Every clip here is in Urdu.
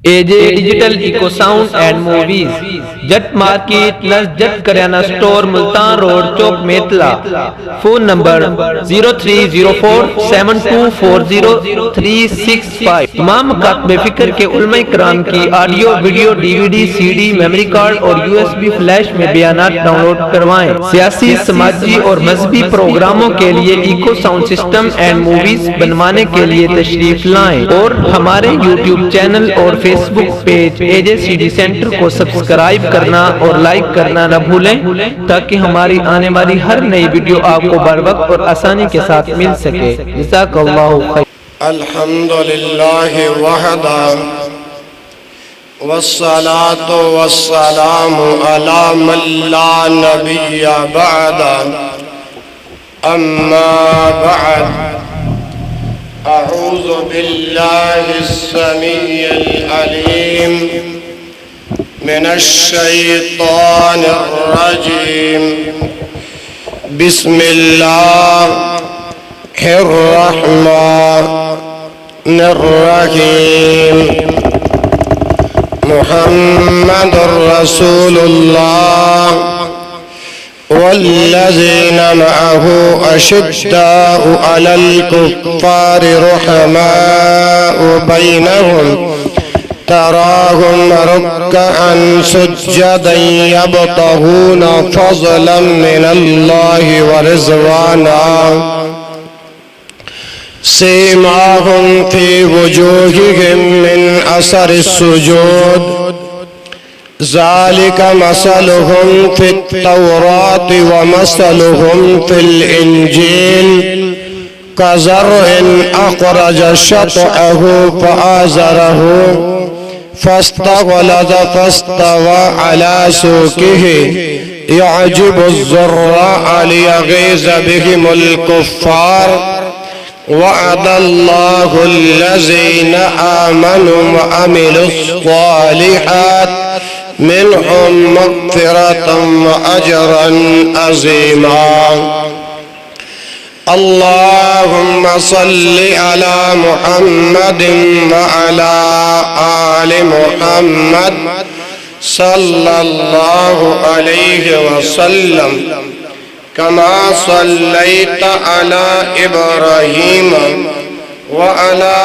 AJ digital echo sound and movies Jatt market نزد کریانہ store Multan road chowk Maitla phone number 0304724035 تمام مکاتب فکر کے علماء کرام کی audio video DVD CD memory card اور USB فلیش میں بیانات ڈاؤن لوڈ کروائیں۔ سیاسی سماجی اور مذہبی پروگراموں کے لیے echo sound system and movies بنوانے کے لیے تشریف لائیں اور ہمارے YouTube چینل اور Facebook page AJCD centre کو سبسکرائب کرنا اور لائک کرنا نہ بھولیں تاکہ ہماری آنے والی ہر نئی ویڈیو آپ کو بر وقت اور آسانی کے ساتھ مل سکے۔ جزاک اللہ خیر۔ الحمدللہ وحدہ والصلاة والسلام علی من لا نبی بعد اما بعد اعوذ باللہ السمیع العلیم من الشیطان الرجیم بسم اللہ الرحمن الرحیم محمد رسول اللہ والذین معه اشداء علی الكفار رحماء بینهم تراهم ركعا سجدا يبتغون فضلا من الله ورضوانا سيماهم في وجوههم من أثر السجود ذلك مثلهم في التوراة ومثلهم في الإنجيل كزرع أخرج شطأه فآزره فاستغلظ فاستوى على سوقه يعجب الزراع ليغيظ بهم الكفار وعد الله الذين آمنوا وعملوا الصالحات منهم مغفرة وأجرا عظيما اللهم صل على محمد وعلى آل محمد صلى الله عليه وسلم كما صليت على إبراهيم وعلى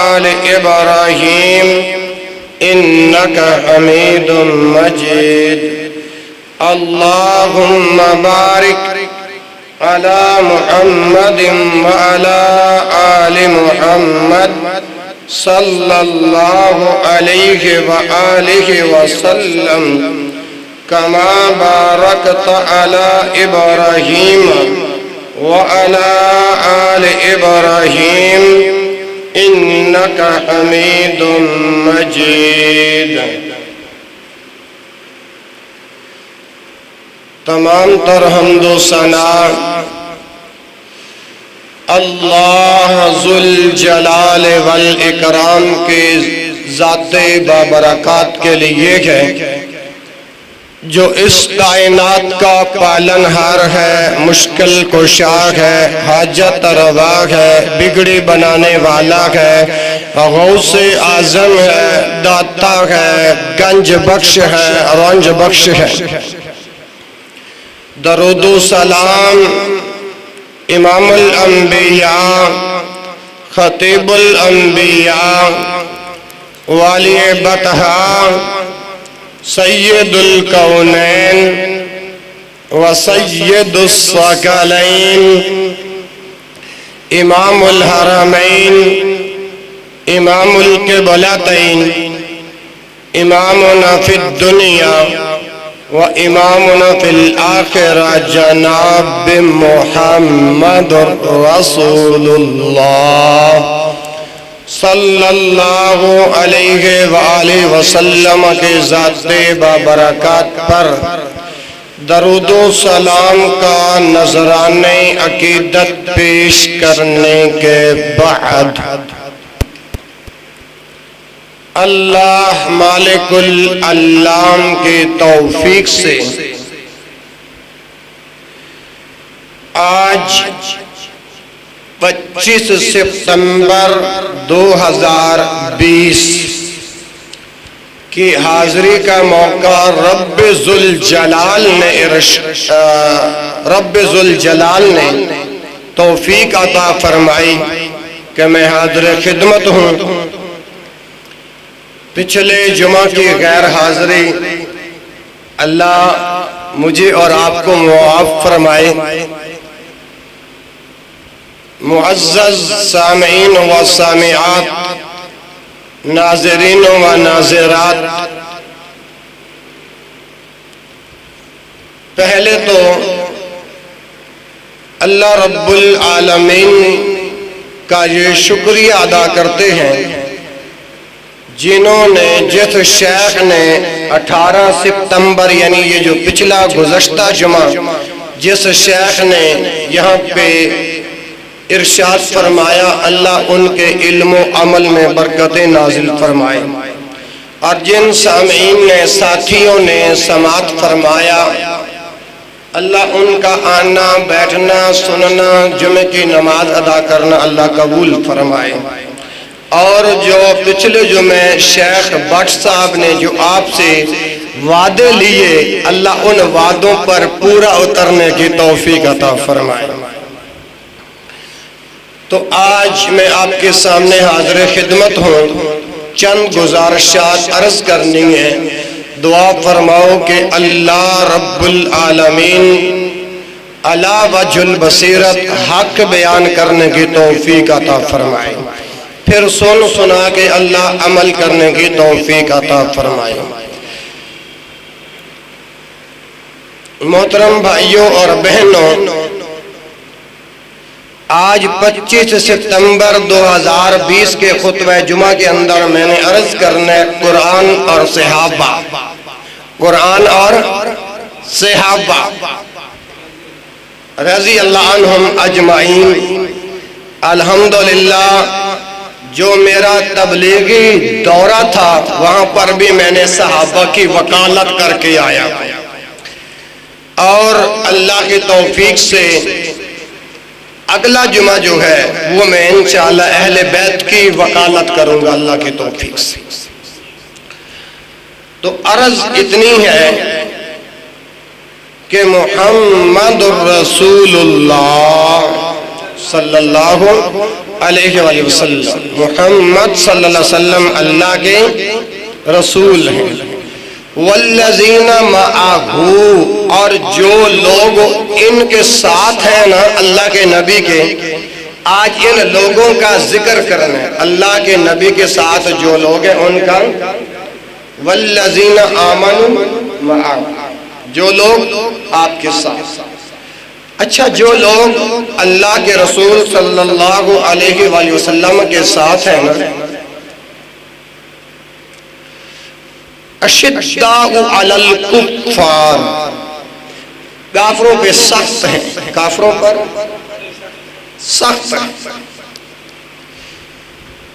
آل إبراهيم إنك حميد مجيد اللهم بارك على محمد وعلى آل محمد صلى الله عليه وآله وسلم كما باركت على إبراهيم وعلى آل إبراهيم إنك حميد مجيد تمام تر حمد و ثنا اللہ ذوالجلال والاکرام کے ذات بابرکات کے لیے ہے جو اس کائنات کا پالنہار ہے، مشکل کشا ہے، حاجت روا ہے، بگڑی بنانے والا ہے، غوث اعظم ہے، داتا ہے، گنج بخش ہے، رنج بخش ہے۔ درود و سلام امام الانبیاء خطیب الانبیاء والی بطحا سید الکونین و سید الثقلین امام الحرمین امام القبلتین امامنا فی الدنیا و امامنا فی الآخرہ جناب محمد رسول اللہ صلی اللہ علیہ وآلہ وسلم کے ذات بابرکات پر درود و سلام کا نذرانِ عقیدت پیش کرنے کے بعد اللہ مالک العلام کی توفیق سے آج 25 ستمبر 2020 کی حاضری کا موقع رب ذوالجلال نے توفیق عطا فرمائی کہ میں حاضر خدمت ہوں۔ پچھلے جمعہ کی غیر حاضری اللہ مجھے اور آپ کو معاف فرمائے۔ معزز سامعین و سامعات، ناظرین و ناظرات، پہلے تو اللہ رب العالمین کا یہ شکریہ ادا کرتے ہیں جنہوں نے، جس شیخ نے 18 ستمبر یعنی یہ جو پچھلا گزشتہ جمعہ جس شیخ نے یہاں پہ ارشاد فرمایا، اللہ ان کے علم و عمل میں برکتیں نازل فرمائے، اور جن سامعین نے، ساتھیوں نے سماعت فرمایا، اللہ ان کا آنا، بیٹھنا، سننا، جمعہ کی نماز ادا کرنا اللہ قبول فرمائے۔ اور جو پچھلے جمعے شیخ بٹ صاحب نے جو آپ سے وعدے لیے، اللہ ان وعدوں پر پورا اترنے کی توفیق عطا فرمائے۔ تو آج میں آپ کے سامنے حاضر خدمت ہوں، چند گزارشات عرض کرنی ہیں۔ دعا فرماؤ کہ اللہ رب العالمین علی وجہ البصیرت حق بیان کرنے کی توفیق عطا فرمائے، پھر سن سنا کے اللہ عمل کرنے کی توفیق عطا فرمائے۔ محترم بھائیوں اور بہنوں، آج 25 ستمبر 2020 کے خطبہ جمعہ کے اندر میں نے عرض کرنے قرآن اور صحابہ، قرآن اور صحابہ رضی اللہ عنہم اجمعین۔ الحمدللہ جو میرا تبلیغی دورہ تھا وہاں پر بھی میں نے صحابہ کی وکالت کر کے آیا، اور اللہ کی توفیق سے اگلا جمعہ جو ہے وہ میں انشاءاللہ اہل بیت کی وکالت کروں گا اللہ کی توفیق سے۔ تو عرض اتنی ہے کہ محمد الرسول اللہ صلی اللہ علیہ وآلہ وسلم، محمد صلی اللہ علیہ وسلم اللہ کے رسول ہیں۔ والذین معہ، اور جو لوگ ان کے ساتھ ہیں نا اللہ کے نبی کے، آج ان لوگوں کا ذکر کرنا ہے۔ اللہ کے نبی کے ساتھ جو لوگ ہیں ان کا والذین آمنوا معہ، جو لوگ آپ کے ساتھ۔ اچھا، جو لوگ اللہ کے رسول صلی اللہ علیہ وآلہ وسلم کے ساتھ ہیں نا، اشداء علی الکفار، کافروں پہ سخت ہیں، کافروں پر سخت ہیں۔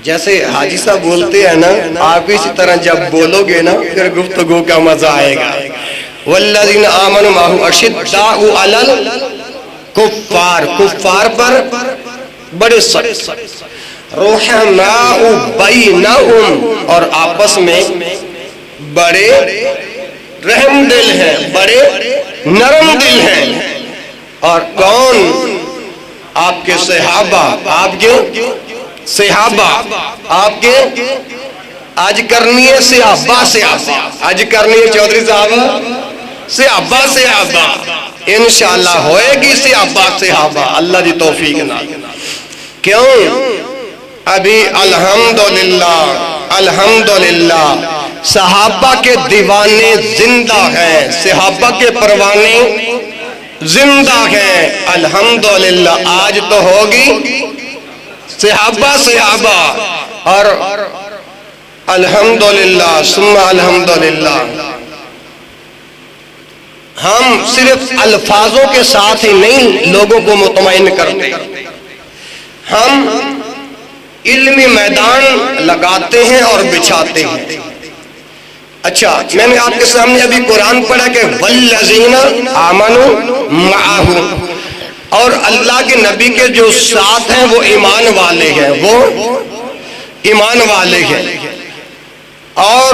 جیسے حاجی صاحب بولتے ہیں نا، آپ اسی طرح جب بولو گے نا پھر گفتگو کا مزہ آئے گا۔ والذین آمنوا معہ اشداء علی الکفار، کفار پر بڑے سخت، رحماء بینہم، اور آپس میں بڑے رحم دل ہیں، بڑے نرم دل ہیں۔ اور کون؟ آپ کے صحابہ، آپ کے صحابہ، آپ کے آج کرنی ہے صحابہ، آج کرنی ہے چودھری صاحب صحابہ، انشاءاللہ ہوئے گی صحابہ اللہ دی توفیق نہ۔ کیوں؟ ابھی الحمدللہ صحابہ کے دیوانے زندہ ہیں، صحابہ کے پروانے زندہ ہیں۔ الحمدللہ آج تو ہوگی صحابہ، اور الحمدللہ ثم الحمدللہ۔ ہم صرف الفاظوں کے ساتھ ہی نہیں لوگوں کو مطمئن کرتے، ہم علمی میدان لگاتے ہیں اور بچھاتے ہیں۔ اچھا، میں نے آپ کے سامنے ابھی قرآن پڑھا کہ والذین آمنوا معہ، اور اللہ کے نبی کے جو ساتھ ہیں وہ ایمان والے ہیں، وہ ایمان والے ہیں۔ اور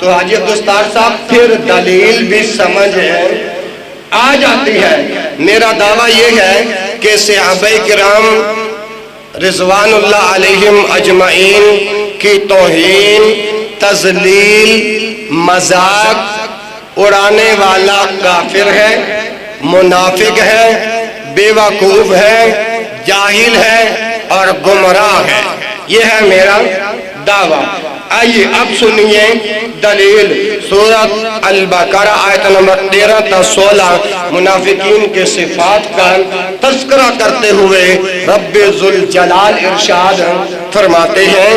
تو حاجی عبدالستار صاحب پھر دلیل بھی سمجھ آ جاتی ہے۔ میرا دعویٰ یہ ہے کہ صحابہ کرام رضوان اللہ علیہم اجمعین کی توہین، تذلیل، مذاق اڑانے والا کافر ہے، منافق ہے، بے وقوف ہے، جاہل ہے اور گمراہ ہے۔ یہ ہے میرا دعویٰ۔ آئیے اب سنیے دلیل۔ سورۃ البقرہ آیت نمبر 13 تا 16 منافقین کے صفات کا تذکرہ کرتے ہوئے رب ذوالجلال ارشاد فرماتے ہیں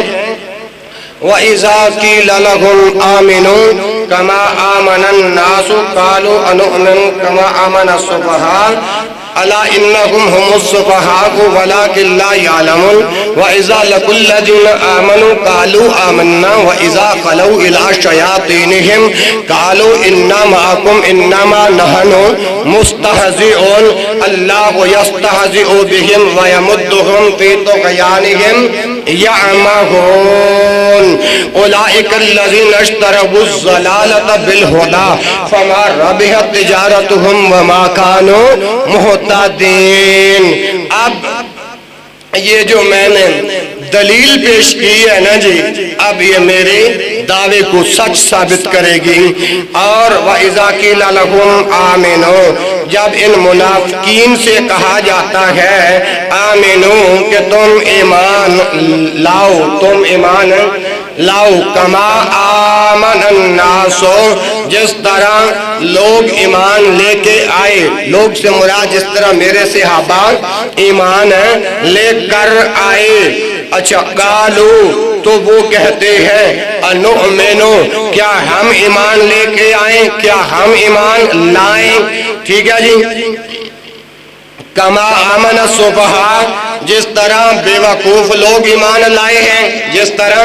وَإِذَا قِيلَ لَهُمْ آمِنُوا كَمَا آمَنَ النَّاسُ قَالُوا أَنُؤْمِنُ كَمَا آمَنَ السُّفَهَاءُ أَلَا إِنَّهُمْ هُمُ السُّفَهَاءُ وَلَكِنْ لَا يَعْلَمُونَ وَإِذَا لَقُوا الَّذِينَ آمَنُوا قَالُوا آمَنَّا وَإِذَا خَلَوْا إِلَىٰ شَيَاطِينِهِمْ قَالُوا إِنَّا مَعَكُمْ إِنَّمَا نَحْنُ مُسْتَهْزِئُونَ اللَّهُ يَسْتَهْزِئُ بِهِمْ وَيَمُدُّهُمْ فِي طُغْيَانِهِمْ يَعْمَهُونَ أُولَٰئِكَ الَّذِينَ اشْتَرَوُا الضَّلَالَةَ بِالْهُدَىٰ فَمَا رَبِحَتْ تِجَارَتُهُمْ وَمَا كَانُوا مُهْتَدِينَ۔ اب یہ جو میں نے دلیل پیش کی ہے نا جی، اب یہ میرے دعوے کو سچ ثابت کرے گی۔ اور وَإِذَا قِيلَ لَهُمْ آمِنُوا، جب ان منافقین سے کہا جاتا ہے آمنو کہ تم ایمان لاؤ، تم ایمان لاؤ، کما آمن الناس، جس طرح لوگ ایمان لے کے آئے، لوگ سے مراد جس طرح میرے صحابہ ایمان لے کر آئے۔ اچھا قالو، تو وہ کہتے ہیں انؤمنو، کیا ہم ایمان لے کے آئیں، کیا ہم ایمان لائیں؟ ٹھیک ہے جی۔ کما آمن السفہاء، جس طرح بے وقوف لوگ ایمان لائے ہیں، جس طرح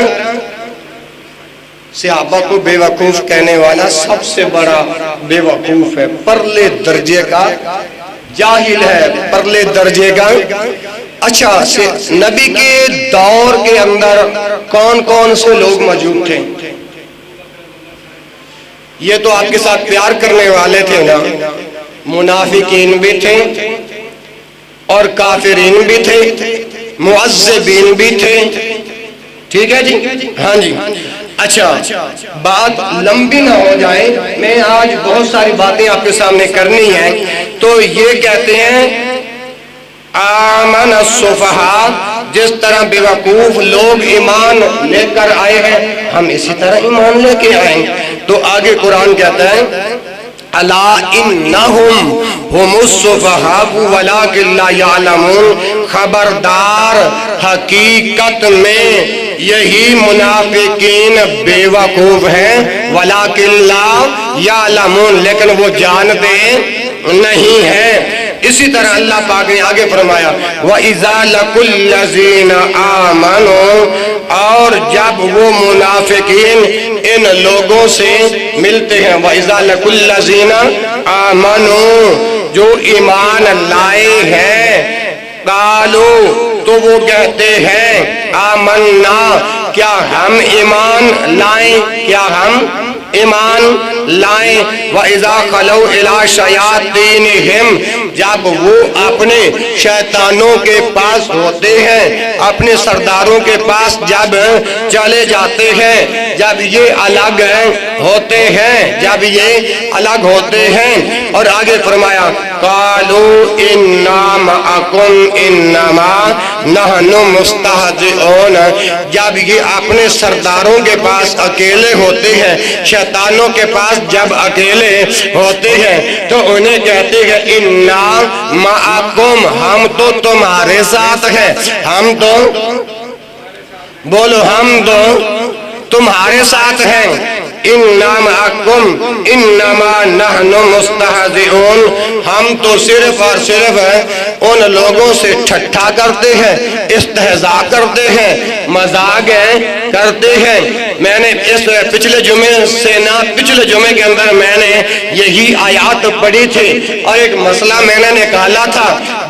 صحابہ کو بے وقوف کہنے والا سب سے بڑا بے وقوف ہے، پرلے درجے کا جاہل ہے، پرلے درجے کا۔ اچھا، نبی کے دور کے اندر کون کون سے لوگ موجود تھے؟ یہ تو آپ کے ساتھ پیار کرنے والے تھے نا، منافقین بھی تھے اور کافرین بھی تھے، معذبین بھی تھے، ٹھیک ہے جی؟ ہاں جی۔ اچھا، بات لمبی نہ ہو جائے، میں آج بہت ساری باتیں آپ کے سامنے کرنی ہیں، تو یہ کہتے ہیں آمن السفہاء، جس طرح بے وقوف لوگ ایمان لے کر آئے ہیں، ہم اسی طرح ایمان لے کے آئیں۔ تو آگے قرآن کہتا ہے الا انہم ہم السفہاء ولکن لا یعلمون، خبردار حقیقت میں یہی منافقین بے وقوف ہیں، ولکن لا یعلمون، لیکن وہ جانتے نہیں ہیں۔ اسی طرح اللہ پاک نے آگے فرمایا وَإِذَا لَقُوا الَّذِينَ آمَنُوا، اور جب وہ منافقین ان لوگوں سے ملتے ہیں، وَإِذَا لَقُوا الَّذِينَ آمَنُوا، جو ایمان لائے ہیں، قالوا، تو وہ کہتے ہیں آمنا، کیا ہم ایمان لائیں، کیا ہم ایمان لائیں۔ وَإِذَا خَلَوْا إِلَىٰ شَيَاطِينِهِمْ، جب وہ اپنے شیطانوں کے پاس ہوتے ہیں، اپنے سرداروں کے پاس جب چلے جاتے ہیں، جب یہ الگ ہوتے ہیں، جب یہ الگ ہوتے ہیں، اور آگے فرمایا قَالُوا إِنَّا مَعَكُمْ إِنَّمَا نَحْنُ مُسْتَهْزِئُونَ، جب یہ اپنے سرداروں کے پاس اکیلے ہوتے ہیں، شیطانوں کے پاس جب اکیلے ہوتے ہیں، تو انہیں کہتے ہیں اِنَّا مَعَكُمْ، ہم تو تمہارے ساتھ ہیں، ہم تو بولو، ہم تو تمہارے ساتھ ہیں۔ اِنَّا مَعَكُمْ إِنَّمَا نَحْنُ مُسْتَهْزِئُونَ، ہم تو صرف اور صرف ان لوگوں سے ٹھٹھا کرتے ہیں، استہزاء کرتے ہیں، مذاق کرتے ہیں۔ میں نے اس پچھلے جمعے سے نہ پچھلے جمعے کے اندر میں نے یہی آیات پڑھی تھی، اور ایک مسئلہ میں نے نکالا تھا،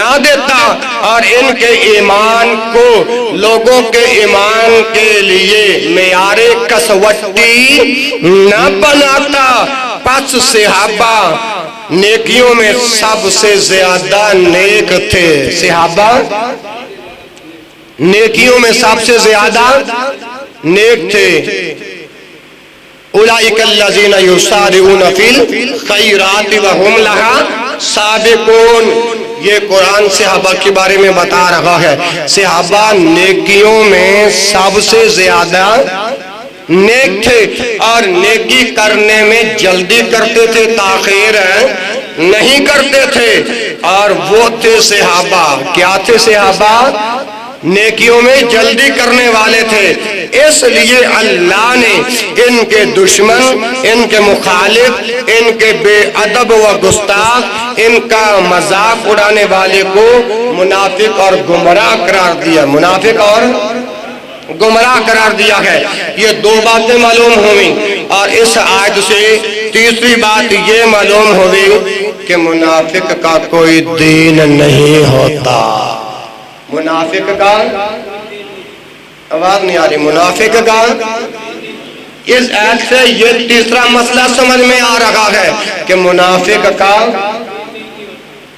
نہ دیتا اور ان کے ایمان کو لوگوں کے ایمان کے لیے معیار کسوٹی نہ بناتا۔ پس صحابہ نیکیوں میں سب سے زیادہ نیک تھے۔ صحابہ نیکیوں میں سب سے زیادہ نیک تھے۔ اولئک الذین یسارعون فی الخیرات وہم لہا سابقون۔ یہ قرآن صحابہ کے بارے میں بتا رہا ہے۔ صحابہ نیکیوں میں سب سے زیادہ نیک تھے اور نیکی کرنے میں جلدی کرتے تھے، تاخیر نہیں کرتے تھے۔ اور وہ تھے صحابہ، کیا تھے صحابہ؟ نیکیوں میں جلدی کرنے والے تھے۔ اس لیے اللہ نے ان کے دشمن، ان کے مخالف، ان کے بے ادب و گستاخ، ان کا مذاق اڑانے والے کو منافق اور گمراہ قرار دیا۔ منافق اور گمراہ قرار دیا ہے۔ یہ دو باتیں معلوم ہوئیں، اور اس آیت سے تیسری بات یہ معلوم ہوئی کہ منافق کا کوئی دین نہیں ہوتا۔ منافق کا، آواز نہیں آ رہی، منافق کا، اس آیت سے یہ تیسرا مسئلہ سمجھ میں آ رہا ہے کہ منافق کا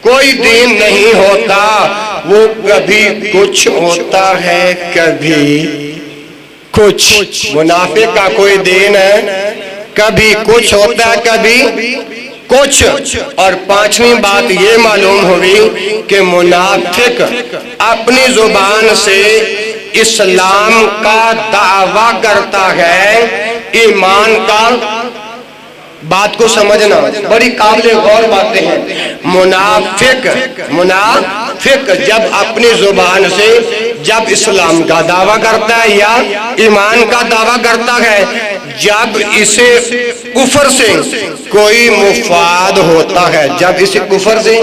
کوئی دین نہیں ہوتا۔ وہ کبھی کچھ ہوتا ہے، کبھی کچھ۔ منافق کا کوئی دین ہے، کبھی کچھ ہوتا ہے، کبھی کچھ۔ اور پانچویں بات یہ معلوم ہوئی کہ منافق اپنی زبان سے اسلام کا دعویٰ کرتا ہے، ایمان کا۔ بات کو سمجھنا، بڑی قابل غور باتیں ہیں۔ منافق جب اپنی زبان سے جب اسلام کا دعویٰ کرتا ہے یا ایمان کا دعویٰ کرتا ہے، جب اسے کفر سے کوئی مفاد ہوتا ہے، جب اسے کفر سے،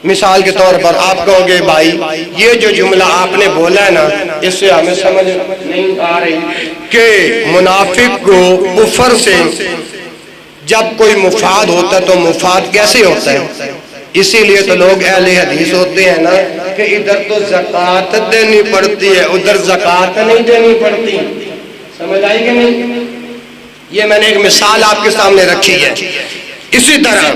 مثال کے طور پر آپ کہو گے بھائی یہ جو جملہ آپ نے بولا ہے نا، اس سے ہمیں سمجھ نہیں آ رہی کہ منافق کو کفر سے جب کوئی مفاد ہوتا ہے تو مفاد کیسے ہوتا ہے؟ اسی لیے تو لوگ اہل حدیث ہوتے ہیں نا کہ ادھر تو زکوٰۃ دینی پڑتی ہے، ادھر زکوٰۃ نہیں دینی پڑتی۔ سمجھ آئی کہ نہیں؟ یہ میں نے ایک مثال آپ کے سامنے رکھی ہے۔ اسی طرح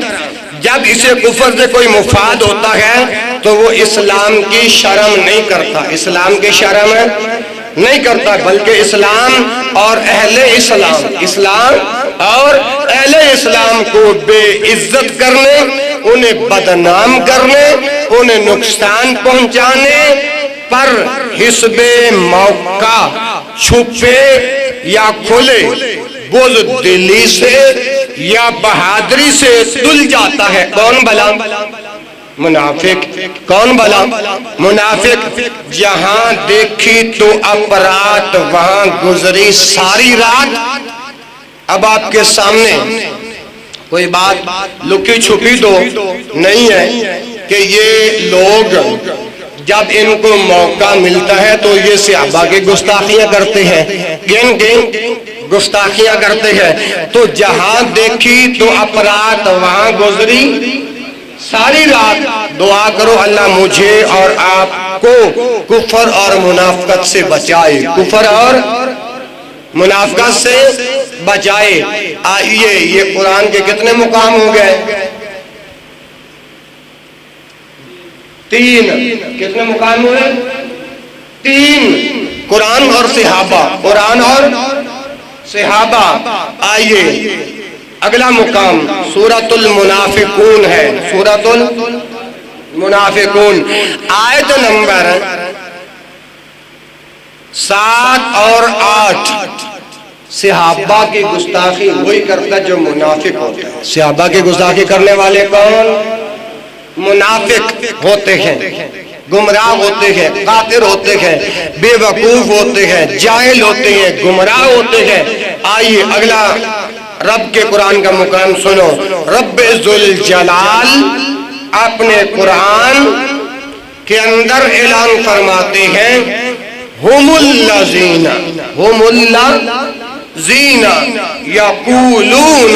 جب اسے کفر سے کوئی مفاد ہوتا ہے تو وہ اسلام کی شرم نہیں کرتا، اسلام کی شرم نہیں کرتا، بلکہ اسلام اور اہل اسلام کو بے عزت کرنے، انہیں بدنام کرنے، انہیں نقصان پہنچانے پر حسب موقع چھپے یا کھلے بزدلی سے یا بہادری سے تل جاتا ہے۔ کون بلا؟ منافق۔ کون بلا؟ منافق۔ جہاں دیکھی تو اپرات وہاں گزری ساری رات۔ اب آپ کے سامنے کوئی بات لکی چھپی تو نہیں ہے کہ یہ لوگ جب ان کو موقع ملتا ہے تو یہ صحابہ کی گستاخیاں کرتے ہیں۔ کن گستاخیاں کرتے ہیں؟ تو جہاں دیکھی تو اپرات وہاں گزری ساری رات۔ دعا کرو اللہ مجھے اور آپ کو کفر اور منافقت سے بچائے، کفر اور منافقت سے بچائے۔ آئیے یہ قرآن کے کتنے مقام ہو گئے؟ 3۔ کتنے مقام ہوئے؟ 3۔ قرآن اور صحابہ، قرآن اور صحابہ۔ آئیے اگلا مقام سورۃ المنافقون ہے، سورۃ المنافقون، آیت نمبر 7 اور 8۔ صحابہ کی گستاخی وہی کرتا جو منافق ہوتا ہے۔ صحابہ کی گستاخی کرنے والے کون؟ منافق ہوتے ہیں، گمراہ ہوتے ہیں، قاطر ہوتے ہیں، بے وقوف ہوتے ہیں، جاہل ہوتے ہیں، گمراہ ہوتے ہیں۔ آئیے اگلا رب کے قرآن کا مقام سنو۔ رب ذوالجلال اپنے قرآن کے اندر اعلان فرماتے ہیں ہم الذین یقولون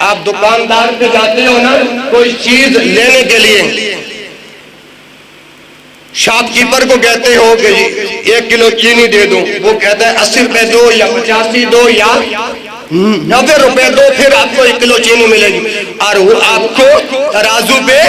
آپ دکاندار پہ جاتے ہو نا کوئی چیز لینے کے لیے، شاپ کیپر کو کہتے ہو کہ 1 کلو چینی دے دوں، وہ کہتا ہے 80 روپے دو یا 85 دو یا 90 روپے دو، پھر آپ کو 1 کلو چینی ملے گی، اور وہ آپ کو ترازو پہ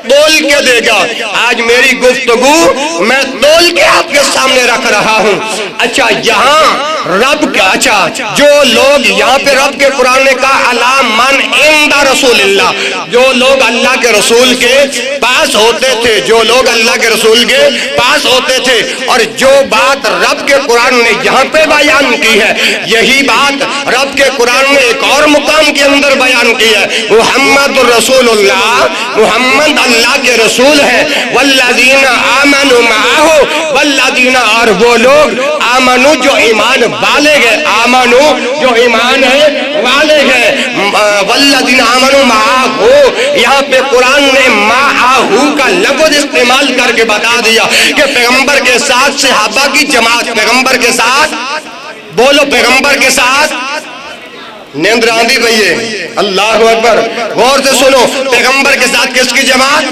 تول کے دے گا۔ آج میری گفتگو میں تول کے آپ کے سامنے رکھ رہا ہوں۔ اچھا یہاں رب کا، اچھا جو لوگ یہاں پہ رب کے قرآن نے کہا الا من عند رسول اللہ، جو لوگ اللہ کے رسول کے پاس ہوتے تھے، جو لوگ اللہ کے رسول کے پاس ہوتے تھے، اور جو بات رب کے قرآن نے یہاں پہ بیان کی ہے، یہی بات رب کے قرآن نے ایک اور مقام کے اندر بیان کی ہے۔ محمد رسول اللہ، محمد اللہ کے رسول ہے، والذین آمنوا معہ، والذین، اور وہ لوگ آمنو جو ایمان والے گئے، آمنو جو ایمان ہے والے گئے، والذین آمنوا معہ، یہاں پہ قرآن نے معہ کا لفظ استعمال کر کے بتا دیا کہ پیغمبر کے ساتھ صحابہ کی جماعت، پیغمبر کے ساتھ، بولو پیغمبر کے ساتھ، نیند راندی بھئی ہے، اللہ اکبر، غور سے سنو، پیغمبر کے ساتھ کس کی جماعت؟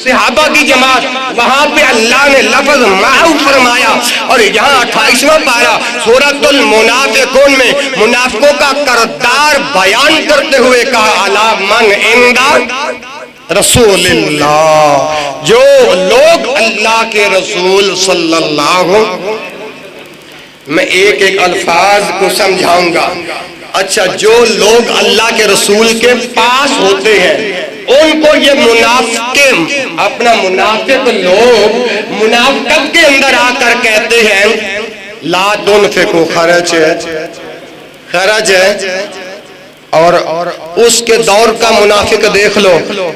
صحابہ کی جماعت۔ وہاں پہ اللہ نے لفظ معہ فرمایا، اور یہاں 28واں پارہ سورۃ المنافقون میں منافقوں کا کردار بیان کرتے ہوئے کہا الا من عند رسول اللہ، جو لوگ اللہ کے رسول صلی اللہ، میں ایک ایک الفاظ کو سمجھاؤں گا۔ اچھا جو لوگ اللہ کے رسول کے پاس ہوتے ہیں ان کو یہ منافق، اپنا منافق لوگ منافقت کے اندر آ کر کہتے ہیں لا تنفقوا خرچ ہے، اور اس کے دور کا منافق دیکھ لو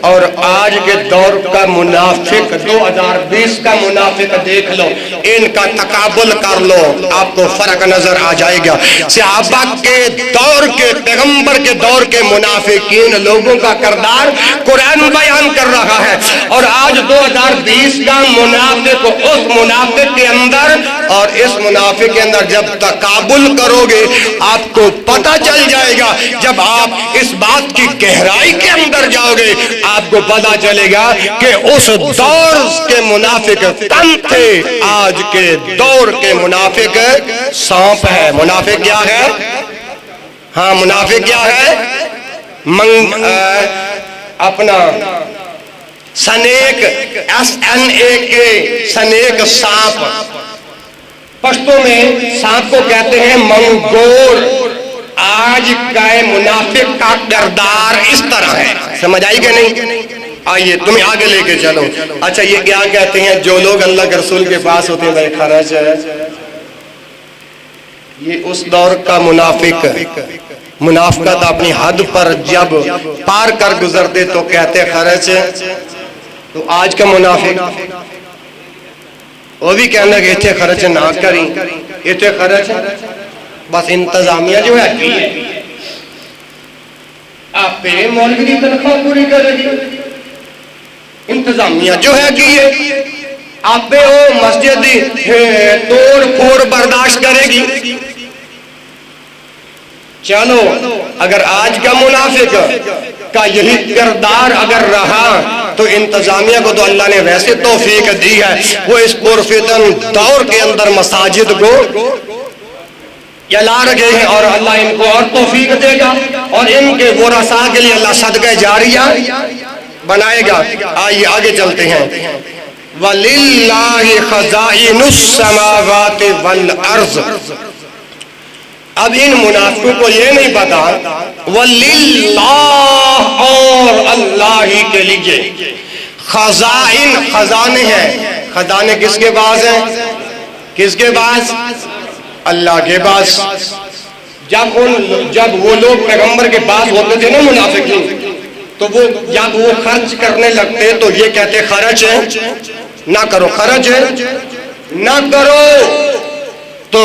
اور آج کے دور کا منافق، 2020 کا منافق دیکھ لو، ان کا تقابل کر لو، آپ کو فرق نظر آ جائے گا۔ صحابہ کے دور کے، پیغمبر کے دور کے منافقین لوگوں کا کردار قرآن بیان کر رہا ہے، اور آج 2020 کا منافق، اس منافق کے اندر اور اس منافق کے اندر جب تقابل کرو گے آپ کو پتہ چل جائے گا، جب آپ اس بات کی گہرائی کے اندر جاؤ گے آپ کو پتہ چلے گا کہ اس دور کے منافق تن تھے، آج کے دور کے منافق سانپ ہے۔ منافق کیا ہے؟ ہاں منافق کیا ہے؟ اپنا سنیک، SNAK، سنیک، سانپ، پشتوں میں سانپ کو کہتے ہیں منگور۔ آج کا منافق کا کردار اس طرح ہے، سمجھ آئی کہ نہیں؟ آئیے تمہیں آگے لے کے چلو۔ اچھا یہ کیا کہتے ہیں جو لوگ اللہ کے رسول کے پاس ہوتے ہیں بھائی خرچ ہے، یہ اس دور کا منافق، منافقت اپنی حد پر جب پار کر گزرتے تو کہتے خرچ ہے۔ تو آج کا منافق وہ بھی کہنا کہ اتنے خرچ نہ کریں، اتنے خرچ بس انتظامیہ جو ہے کی ہے، آپ پہ مولوی کی تنخواہ پوری کرے گی، انتظامیہ جو ہے کی ہے، آپ پہ وہ مسجد توڑ پھوڑ برداشت کرے گی۔ چلو اگر آج کا منافق کا یہی کردار اگر رہا تو انتظامیہ کو تو اللہ نے ویسے توفیق دی ہے، وہ اس پرفتن دور کے اندر مساجد کو لا رکھے ہیں، اور اللہ ان کو اور توفیق دے گا، اور ان کے ورثاء کے لیے اللہ صدقہ جاریہ بنائے گا۔ آئیے آگے چلتے ہیں۔ وَلِلَّهِ خَزَائِنُ السَّمَاوَاتِ وَالْأَرْضِ، اب ان منافقوں کو یہ نہیں پتا وَلِلَّهِ، اور اللہ ہی کے لیے، خزائن خزانے ہیں، خزانے کس کے پاس ہیں؟ کس کے پاس؟ اللہ کے پاس۔ جب وہ لوگ پیغمبر کے پاس ہوتے تھے نا منافقین، تو وہ جب وہ خرچ کرنے لگتے تو یہ کہتے خرچ ہے نہ کرو، خرچ ہے نہ کرو، تو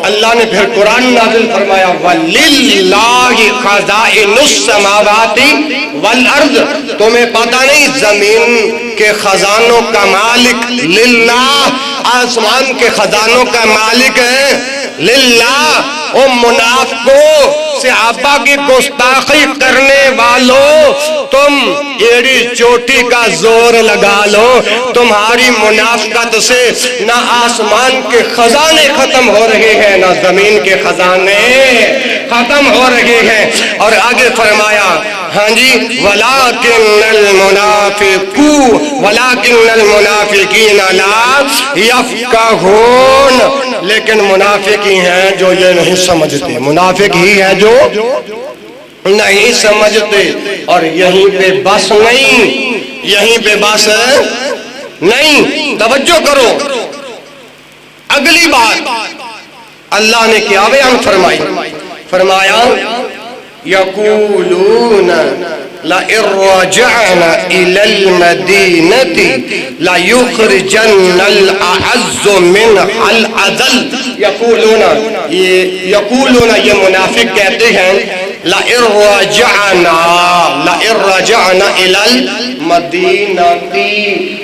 اللہ نے پھر قرآن نازل فرمایا وَلِلَّهِ خَزَائِنُ السَّمَاوَاتِ وَالْأَرْضِ، تمہیں پتہ نہیں زمین کے خزانوں کا مالک للہ، آسمان کے خزانوں کا مالک ہے للہ، او منافقوں صحابہ کی گستاخی کرنے والوں تم ایڑی چوٹی کا زور لگا لو، تمہاری منافقت سے نہ آسمان کے خزانے ختم ہو رہے ہیں نہ زمین کے خزانے ختم ہو رہے ہیں۔ اور آگے فرمایا ہاں جی وَلَٰكِنَّ الْمُنَافِقِينَ لَا يَفْقَهُونَ، لیکن منافق ہی ہیں جو یہ نہیں سمجھتے، منافق ہی ہیں جو نہیں سمجھتے۔ اور یہیں پہ بس نہیں، یہیں پہ بس نہیں، توجہ کرو، اگلی بات اللہ نے کیا بیان فرمائی، فرمایا یقولون لئن رجعنا الى المدینة لیخرجن الاعز منها الاذل۔ یقولون یہ منافق کہتے ہیں لئن رجعنا الى المدینة،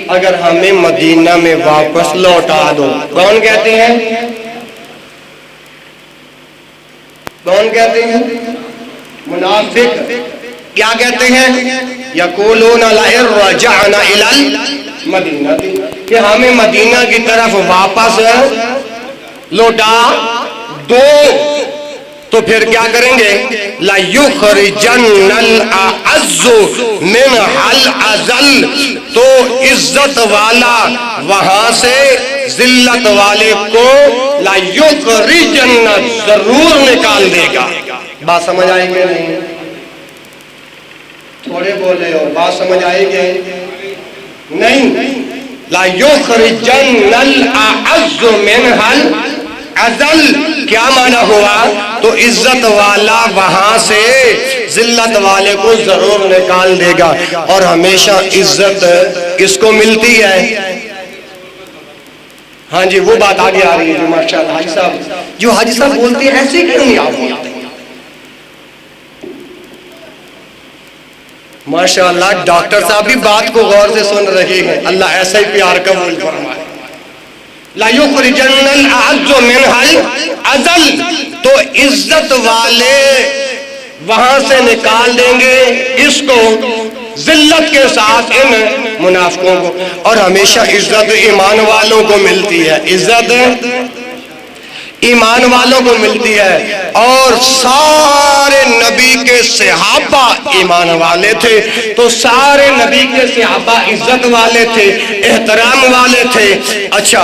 اگر ہمیں مدینہ میں واپس لوٹا دو۔ کون کہتے ہیں؟ کون کہتے ہیں؟ منافق کیا کہتے ہیں؟ یقولون لئن رجعنا الى المدینہ، کہ ہمیں مدینہ کی طرف واپس لوٹا دو تو پھر کیا کریں گے؟ لَيُخْرِجَنَّ الْأَعَزُّ مِنْهَا الْأَذَلَّ، تو عزت والا وہاں سے ذلت والے کو لَيُخْرِجَنَّ ضرور نکال دے گا۔ بات سمجھ آئے گے نہیں؟ تھوڑے بولے ہو، بات سمجھ آئے گے نہیں؟ لَيُخْرِجَنَّ الْأَعَزُّ مِنْهَا الْأَذَلَّ، کیا معنی ہوا؟ تو عزت والا وہاں سے ذلت والے کو ضرور نکال دے گا۔ اور ہمیشہ عزت کس کو ملتی ہے؟ ہاں جی وہ بات آگے آ رہی ہے جو ماشاءاللہ حاجی صاحب جو حاجی صاحب بولتے ہیں ایسے کیوں نہیں آپ بولتے؟ ماشاءاللہ ڈاکٹر صاحب بھی بات کو غور سے سن رہے ہیں، اللہ ایسا ہی پیار قبول فرمائے۔ لا یخرجن الاعز منها الاذل، تو عزت والے وہاں سے نکال دیں گے اس کو ذلت کے ساتھ ان منافقوں کو۔ اور ہمیشہ عزت ایمان والوں کو ملتی ہے، عزت ایمان والوں کو ملتی ہے۔ اور سارے نبی کے صحابہ ایمان والے تھے، تو سارے نبی کے صحابہ عزت والے تھے، احترام والے تھے۔ اچھا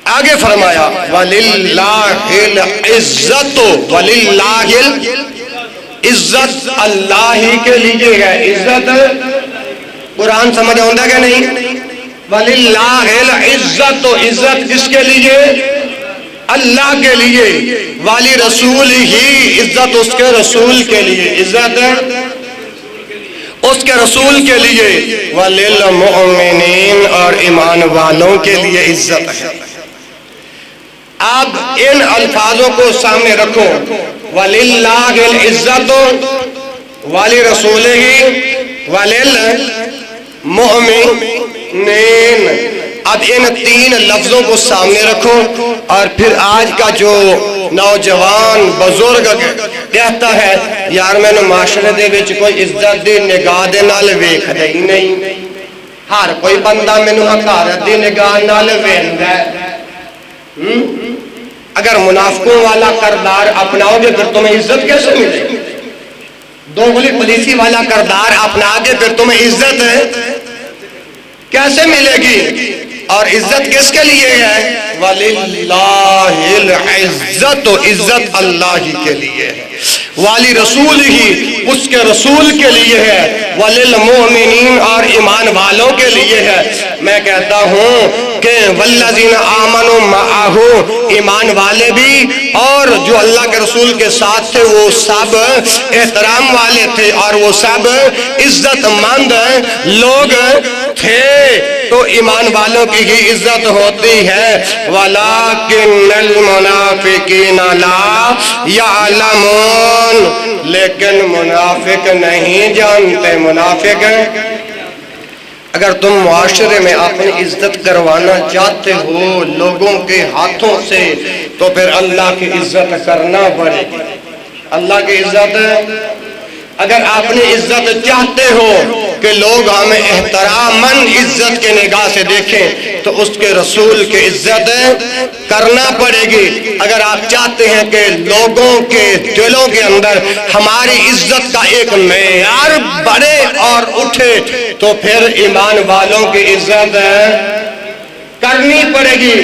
آگے فرمایا وَلِلَّهِ الْعِزَّةُ، وَلِلَّهِ الْعِزَّةُ، اللہ ہی کے لیے ہے عزت۔ قرآن سمجھ آتا کہ نہیں؟ وَلِلَّهِ الْعِزَّةُ، عزت کس کے لیے؟ اللہ کے لیے۔ والی رسول ہی، عزت اس کے رسول کے لیے، عزت اس کے رسول کے لیے۔ وَلِلْمُؤْمِنِينَ، اور ایمان والوں کے لیے عزت ہے۔ اب ان الفاظوں کو سامنے رکھو، وَلِلَّهِ الْعِزَّةُ وَلِرَسُولِهِ وَلِلْمُؤْمِنِينَ۔ اب ان تین لفظوں کو سامنے رکھو، اور پھر آج کا جو نوجوان بزرگ کہتا ہے یار میں نے معاشرے دے وچ کوئی عزت دی نگاہ دے نال ویکھدا ہی نہیں، ہر کوئی بندہ مینوں حقارت دی نگاہ نال ویکھدا ہے۔ اگر منافقوں والا کردار اپناؤ گے پھر تمہیں عزت کیسے ملے گی؟ دوغلی پولیسی والا کردار اپنا کے پھر تمہیں عزت کیسے ملے گی؟ اور عزت کس کے لیے ہے؟ وَلِلَّهِ الْعِزَّةُ، عزت اللہ ہی کے لیے ہے۔ والی رسول ہی، اس کے رسول کے لیے ہے۔ وَلِلْمُؤْمِنِينَ، اور ایمان والوں کے لیے ہے۔ میں کہتا ہوں کہ وَالَّذِينَ آمَنُوا مَعَهُ، ایمان والے بھی اور جو اللہ کے رسول کے ساتھ تھے وہ سب احترام والے تھے، اور وہ سب عزت مند لوگ تھے۔ تو ایمان والوں کی ہی عزت ہوتی ہے۔ وَلَٰكِنَّ الْمُنَافِقِينَ لَا يَعْلَمُونَ، لیکن منافق نہیں جانتے۔ منافق اگر تم معاشرے میں اپنی عزت کروانا چاہتے ہو لوگوں کے ہاتھوں سے تو پھر اللہ کی عزت کرنا پڑے گی. اللہ کی عزت، اگر آپ نے عزت چاہتے ہو کہ لوگ ہمیں احتراماً عزت کے نگاہ سے دیکھیں تو اس کے رسول کی عزت کرنا پڑے گی. اگر آپ چاہتے ہیں کہ لوگوں کے دلوں کے اندر ہماری عزت کا ایک معیار بڑھے اور اٹھے تو پھر ایمان والوں کی عزت کرنی پڑے گی.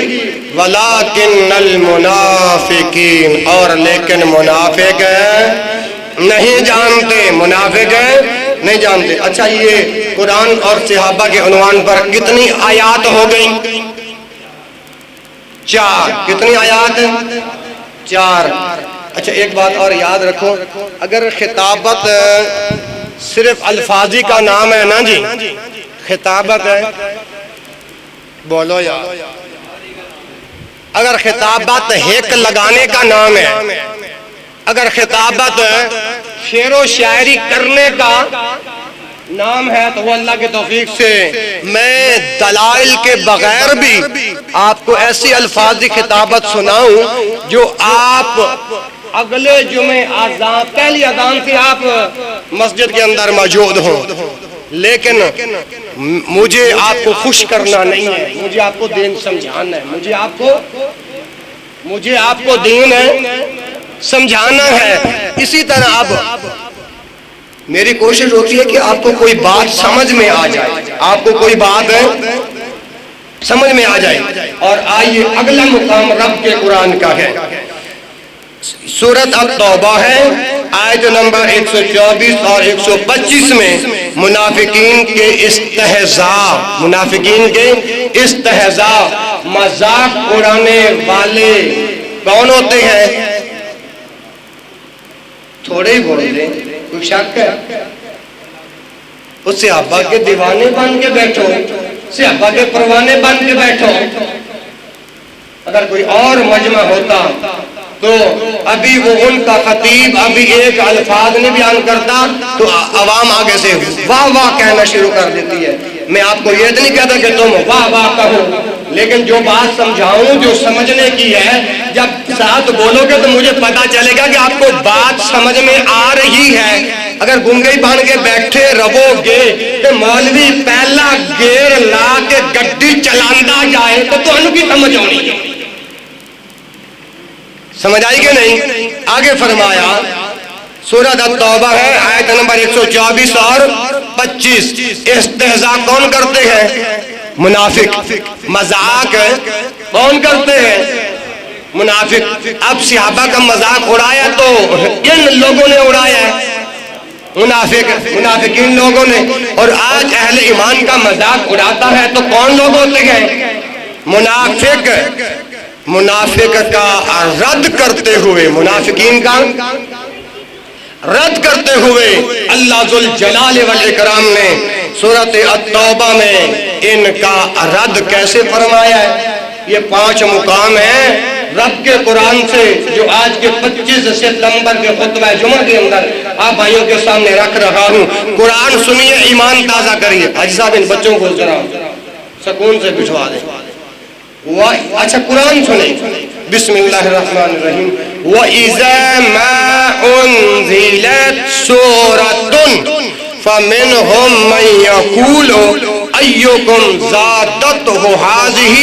وَلَٰكِنَّ الْمُنَافِقِينَ، اور لیکن منافق نہیں جانتے، منافق نہیں جانتے. اچھا، یہ قرآن اور صحابہ کے عنوان پر کتنی آیات ہو گئی؟ 4. کتنی آیات؟ 4. اچھا، ایک بات اور یاد رکھو، اگر خطابت صرف الفاظی کا نام ہے نا جی، خطابت ہے، بولو یا اگر خطابت ہیک لگانے کا نام ہے، اگر خطابت شعر و شاعری کرنے کا نام ہے تو وہ اللہ کے توفیق سے میں دلائل کے بغیر بھی آپ کو ایسی الفاظی خطابت سناؤں جو آپ اگلے جمعے پہلی اذان سے آپ مسجد کے اندر موجود ہوں. لیکن مجھے آپ کو خوش کرنا نہیں ہے، مجھے آپ کو دین سمجھانا ہے، مجھے آپ کو دین سمجھانا ہے. اسی طرح اب میری کوشش ہوتی ہے کہ آپ کو کوئی بات سمجھ میں آ جائے، آپ کو کوئی بات سمجھ میں آ جائے. اور آئیے اگلا مقام رب کے قرآن کا ہے. سورۃ التوبہ ہے، آیت نمبر 124 اور 125 میں منافقین کے استہزاء، منافقین کے استہزاء، مذاق اڑانے والے کون ہوتے ہیں؟ تھوڑے ہی بول دیں، کوئی شک ہے؟ اس صحابہ کے دیوانے بن کے بیٹھو، صحابہ کے پروانے بن کے بیٹھو. اگر کوئی اور مجمع ہوتا تو ابھی وہ ان کا خطیب ابھی ایک الفاظ نہیں بیان کرتا تو عوام آگے سے واہ واہ کہنا شروع کر دیتی ہے. میں آپ کو یہ نہیں کہتا کہ تم واہ واہ کہو، لیکن جو بات سمجھاؤں جو سمجھنے کی ہے، جب ساتھ بولو گے تو مجھے پتا چلے گا کہ آپ کو بات سمجھ میں آ رہی ہے. اگر گنگئی بن کے بیٹھے رہو گے کہ مولوی پہلا گیئر لا کے گڈی چلاندا جائے تو تمہیں کی سمجھ آنی ہے؟ سمجھ آئی کہ نہیں؟ آگے فرمایا، سورۃ التوبہ ہے، آیت نمبر 124 اور 25. استہزاء کون کرتے ہیں؟ منافق. مذاق کون کرتے ہیں؟ منافق. اب صحابہ کا مذاق اڑایا تو ان لوگوں نے اڑایا ہے، منافقین لوگوں نے. اور آج اہل ایمان کا مذاق اڑاتا ہے تو کون لوگ ہوتے ہیں؟ منافق. منافق کا رد کرتے ہوئے، منافقین کا رد کرتے ہوئے اللہ ذوالجلال والاکرام نے سورۃ التوبہ میں ان کا رد کیسے فرمایا ہے. یہ 5 مقام ہیں رب کے قرآن سے جو آج کے 25 ستمبر کے خطبہ جمعہ کے اندر آپ بھائیوں کے سامنے رکھ رہا ہوں. قرآن سنیے، ایمان تازہ کریے. حاجی صاحب ان بچوں کو ذرا سکون سے بٹھوا دیں. اچھا قرآن سنیں. بسم اللہ الرحمن الرحیم. وَإِذَا مَا أُنزِلَتْ سُورَةٌ فَمِنْهُمْ مَنْ يَقُولُ أَيُّكُمْ زَادَتْهُ هَٰذِهِ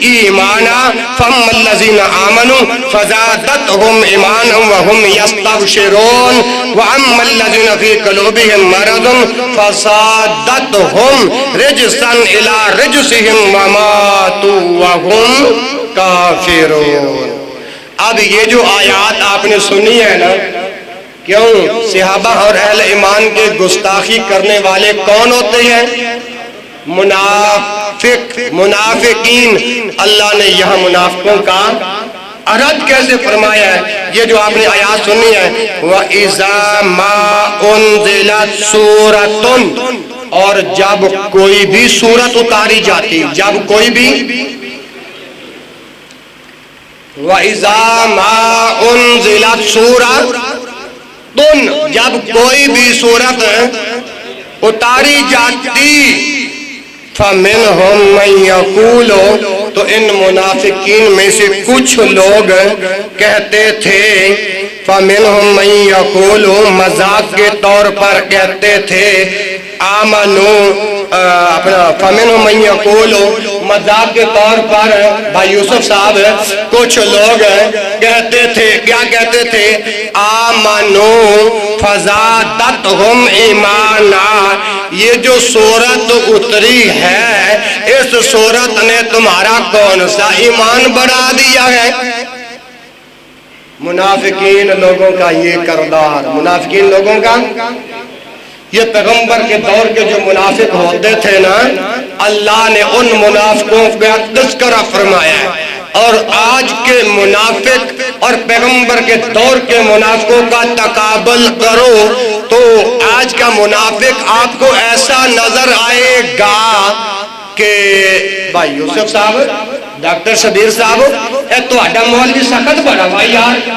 إِيمَانًا فَأَمَّا الَّذِينَ آمَنُوا فَزَادَتْهُمْ إِيمَانًا وَهُمْ يَسْتَبْشِرُونَ وَأَمَّا الَّذِينَ فِي قُلُوبِهِم مَّرَضٌ فَزَادَتْهُمْ رِجْسًا إِلَىٰ رِجْسِهِمْ وَمَاتُوا وَهُمْ کافرون. اب یہ جو آیات آپ نے سنی ہے نا، کیوں صحابہ اور اہل ایمان کے گستاخی کرنے والے کون ہوتے ہیں؟ منافق، منافقین. اللہ نے یہاں منافقوں کا رد کیسے فرمایا ہے؟ یہ جو آپ نے آیات سنی ہے، وَإِذَا مَا أُنزِلَتْ سُورَةٌ، اور جب کوئی بھی سورت اتاری جاتی، جب کوئی بھی وَإِذَا مَا أُنزِلَتْ سُورَةٌ، جب کوئی بھی سورت اتاری جاتی فَمِنْهُمْ مَنْ يَقُولُ تو ان منافقین میں سے کچھ لوگ کہتے تھے فَمِنْهُمْ مَنْ يَقُولُ مذاق کے طور پر کہتے تھے فَمِنْهُمْ مَنْ يَقُولُ مذاق کے طور پر بھائی یوسف صاحب کچھ لوگ کہتے تھے کیا کہتے تھے آمنوا فزادتہم ایمانا یہ جو سورت اتری ہے اس سورت نے تمہارا کون سا ایمان بڑھا دیا ہے منافقین لوگوں کا یہ کردار منافقین لوگوں کا یہ پیغمبر کے دور کے جو منافق ہوتے تھے نا اللہ نے ان منافقوں کا تذکرہ فرمایا ہے اور آج کے منافق اور پیغمبر کے دور کے منافقوں کا تقابل کرو تو آج کا منافق آپ کو ایسا نظر آئے گا کہ بھائی یوسف صاحب ڈاکٹر شبیر صاحب اے تو آڈا مولوی سخت بڑا بھائی یار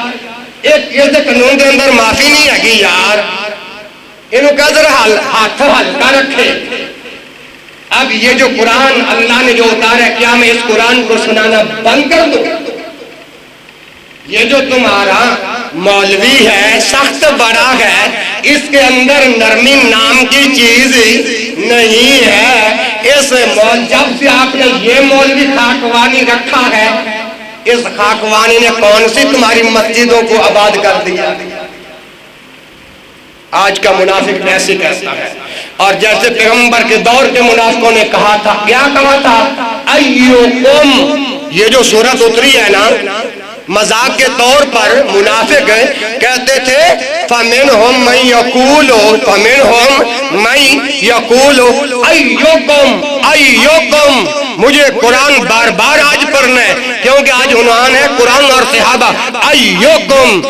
ایک یہ قانون کے اندر معافی نہیں ہے گی یار انہوں کا ذرا ہاتھ ہلکا رکھے اب یہ جو قرآن اللہ نے جو اتارا ہے کیا میں اس قرآن کو سنانا بند کر دوں یہ جو تمہارا مولوی ہے سخت بڑا ہے اس کے اندر نرمی نام کی چیز نہیں ہے اس جب سے آپ نے یہ مولوی خاکوانی رکھا ہے اس خاکوانی نے کون سی تمہاری مسجدوں کو آباد کر دیا آج کا منافق ایسے کہتا ہے اور جیسے پیغمبر کے دور کے منافقوں نے کہا تھا کیا کہا تھا ایوکم یہ جو سورت اتری ہے نا مذاق کے طور پر منافق کہتے تھے فَمِنْهُمْ مَنْ يَقُولُ فَمِنْهُمْ مَنْ يَقُولُ ایوکم مجھے قرآن بار بار آج پڑھنا ہے کیونکہ آج عنوان ہے قرآن اور صحابہ ایوکم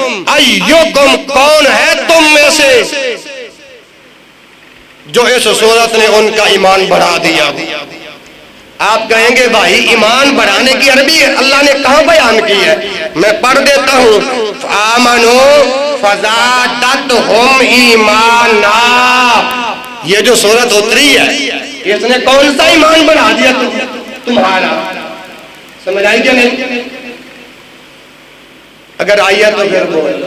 کون ہے تم میں سے جو اس صورت نے ان کا ایمان بڑھا دیا آپ کہیں گے بھائی ایمان بڑھانے کی عربی اللہ نے کہاں بیان کی ہے میں پڑھ دیتا ہوں آمنوا فزادتہم ایمانا یہ جو سورت اتری ہے اس نے کون سا ایمان بڑھا دیا تمہارا سمجھ آئی کیا نہیں اگر آئی ہے تو پھر بول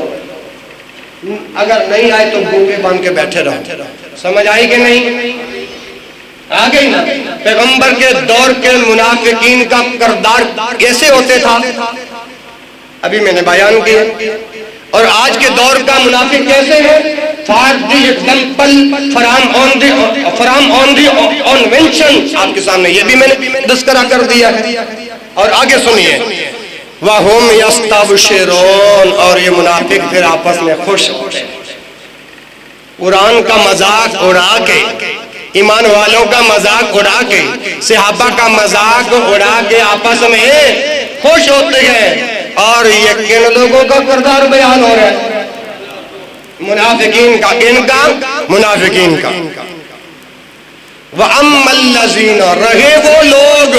اگر نہیں آئے تو بھوکے باندھ کے بیٹھے رہو سمجھ آئی کہ نہیں آگے نا پیغمبر کے دور کے منافقین کا کردار کیسے ہوتے تھا ابھی میں نے بیان کیا اور آج کے دور کا منافق کیسے ہے for the example from on the convention آپ کے سامنے یہ بھی میں نے تذکرہ کر دیا ہے اور آگے سنیے وَهُمْ يَسْتَبْشِرُونَ اور یہ منافق پھر آپس میں خوش ہوتے قرآن کا مذاق اڑا کے ایمان والوں کا مذاق اڑا کے صحابہ کا مذاق اڑا کے آپس میں خوش ہوتے ہیں اور یہ کن لوگوں کا کردار بیان ہو رہا ہے منافقین کا کن کا منافقین کا وَأَمَّا الَّذِينَ رہے وہ لوگ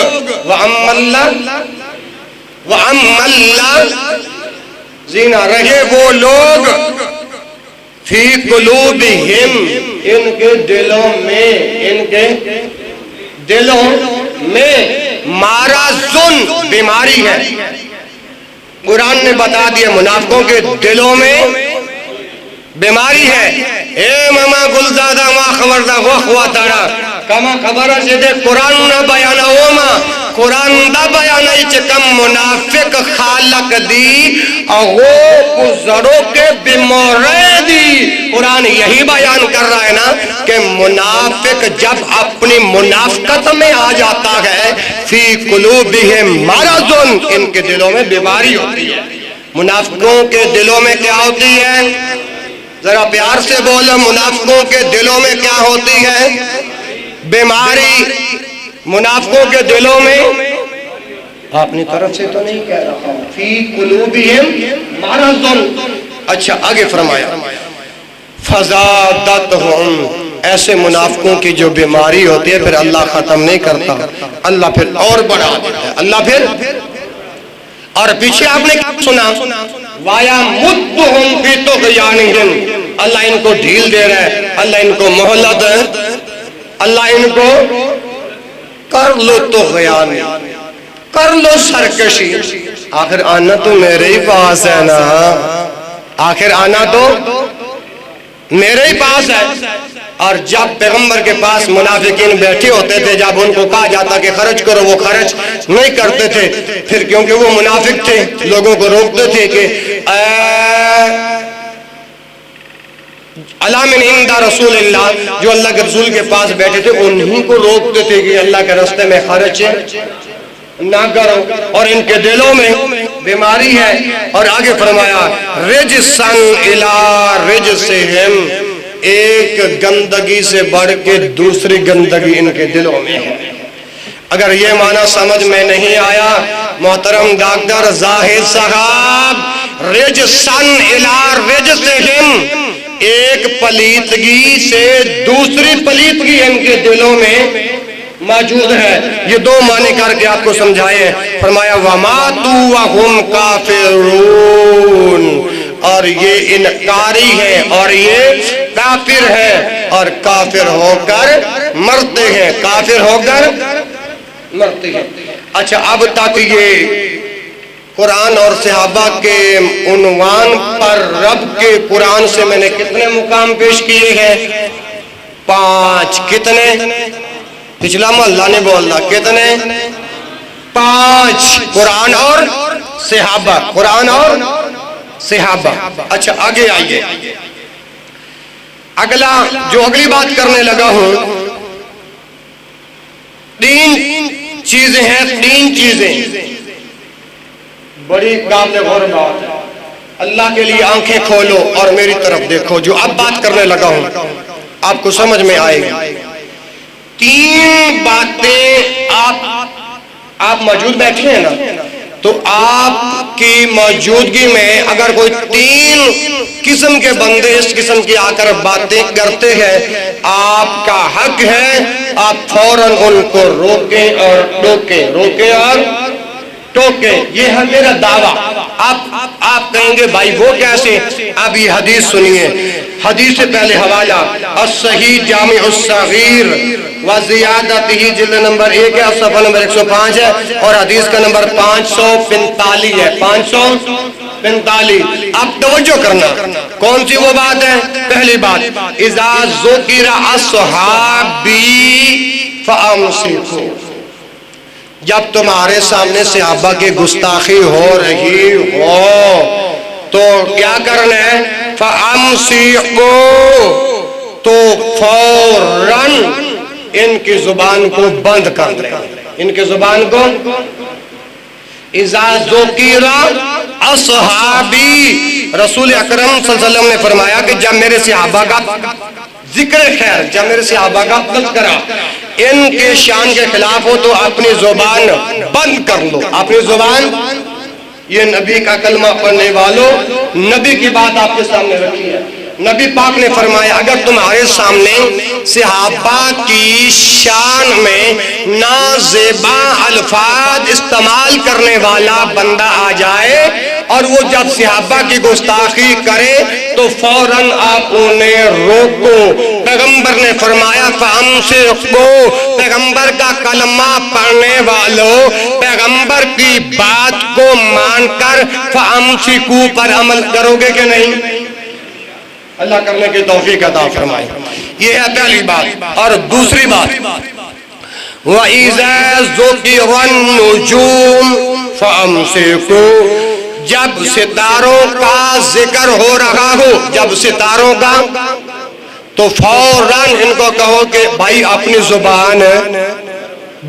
وَأَمَّا الَّذِينَ رہے وہ لوگ فی قلوبہم ان کے دلوں میں مرضٌ بیماری ہے قرآن نے بتا دیا منافقوں کے دلوں میں بیماری ہے اے ماما گلزادہ ما خبردہ وہ خواتارا کما خبرہ سے دے قرآن نہ بیانا اوما قرآن دا بیانا چکم منافق خالق دی اغو کزروں کے بیمارے دی قرآن یہی بیان کر رہا ہے نا کہ منافق جب اپنی منافقت میں آ جاتا ہے فی قلوبہم مرضٌ ان کے دلوں میں بیماری ہوتی ہے منافقوں کے دلوں میں کیا ہوتی ہے ذرا پیار سے بولو منافقوں کے دلوں میں کیا ہوتی ہے بیماری منافقوں کے دلوں میں اپنی طرف سے تو نہیں کہہ رہا فی قلوبہم مرضٌ اچھا آگے فرمایا فزادتہم ایسے منافقوں کی جو بیماری ہوتی ہے پھر اللہ ختم نہیں کرتا اللہ پھر اور بڑھا دیتا ہے اللہ پھر اور پیچھے آپ نے کیا سنا وَيَمُدُّهُمْ فِي طُغْيَانِهِمْ اللہ ان کو ڈھیل دے رہا ہے اللہ ان کو مہلت ہے اللہ ان کو کر لو تو غیان، کر لو سرکشی، آخر آنا تو میرے ہی پاس ہے نا، آخر آنا تو میرے ہی پاس ہے۔ اور جب پیغمبر کے پاس منافقین بیٹھے ہوتے تھے، جب ان کو کہا جاتا کہ خرچ کرو، وہ خرچ نہیں کرتے تھے، پھر کیونکہ وہ منافق تھے لوگوں کو روکتے تھے کہ الا من عند رسول اللہ، جو اللہ کے رسول کے پاس بیٹھے تھے انہی کو روکتے تھے کہ اللہ کے راستے میں خرچ نہ کرو، اور ان کے دلوں میں بیماری ہے۔ اور آگے فرمایا رجسن الی رجسہم، ایک گندگی سے بڑھ کے دوسری گندگی ان کے دلوں میں ہے۔ اگر یہ معنی سمجھ میں نہیں آیا محترم ڈاکٹر زاہد صاحب، رجسن الی رجسہم، ایک پلیتگی سے دوسری پلیتگی ان کے دلوں میں موجود ہے۔ یہ دو معنی کر کے آپ کو سمجھائے، فرمایا وَمَاتُوا وَهُمْ كَافِرُونَ، اور یہ انکاری ہے اور یہ کافر ہے، اور کافر ہو کر مرتے ہیں، کافر ہو کر مرتے ہیں۔ اچھا، اب تک یہ قرآن اور صحابہ کے عنوان پر رب کے قرآن سے میں نے کتنے مقام پیش کیے ہیں؟ 5۔ کتنے؟ پچھلا محلہ نے بولنا کتنے؟ 5۔ قرآن اور صحابہ، قرآن اور صحابہ۔ اچھا آگے آئیے، اگلا جو اگلی بات کرنے لگا ہوں، 3 چیزیں ہیں، 3 چیزیں بڑی قابل غور بات ہے۔ اللہ کے لیے آنکھیں کھولو اور میری طرف دیکھو، جو اب بات کرنے لگا ہوں آپ کو سمجھ میں آئے گی۔ 3 باتیں آپ موجود بیٹھے ہیں نا، تو آپ کی موجودگی میں اگر کوئی 3 قسم کے بندے اس قسم کی آ کر باتیں کرتے ہیں، آپ کا حق ہے آپ فوراً ان کو روکیں اور ٹوکیں، روکیں اور ٹوکیں۔ یہ ہے میرا دعویٰ۔ آپ کہیں گے بھائی وہ کیسے؟ اب یہ حدیث سنیے، حدیث سے پہلے حوالہ الصحیح جامع الصغیر وزیادتہ، جلد نمبر 1 ہے، صفحہ نمبر 105 ہے، اور حدیث کا نمبر 545 ہے، 545۔ اب توجہ کرنا، کون سی وہ بات ہے؟ پہلی بات، اذا ذکر اصحابی فامسکوا، جب تمہارے سامنے صحابہ کی گستاخی ہو رہی ہو تو کیا کرنا ہے؟ فامسکوا، تو فوراً ان کی زبان کو بند کر دیں، ان کی زبان کو۔ اذا ذکر اصحابی، رسول اکرم صلی اللہ علیہ وسلم نے فرمایا کہ جب میرے صحابہ کا ذکر خیر، جب میرے صحابہ کا تذکرہ ان کے شان کے خلاف ہو تو اپنی زبان بند کر لو، اپنی زبان۔ یہ نبی کا کلمہ پڑھنے والوں، نبی کی بات آپ کے سامنے رکھی ہے۔ نبی پاک نے فرمایا اگر تمہارے سامنے صحابہ کی شان میں نازیبا الفاظ استعمال کرنے والا بندہ آ جائے اور وہ جب صحابہ کی گستاخی کرے تو فوراً آپ انہیں روکو۔ پیغمبر نے فرمایا فامسکوا، پیغمبر کا کلمہ پڑھنے والوں پیغمبر کی بات کو مان کر فامسکوا پر عمل کرو گے کہ نہیں؟ اللہ کرنے کی توفیق عطا فرمائے۔ یہ ہے پہلی بات۔ اور دوسری بات، وَإِذَا ذُكِرَ النُّجُومُ فَأَمْسِكُوا، جب ستاروں کا ذکر ہو رہا ہو، جب ستاروں کا، تو فوراً ان کو کہو کہ بھائی اپنی زبان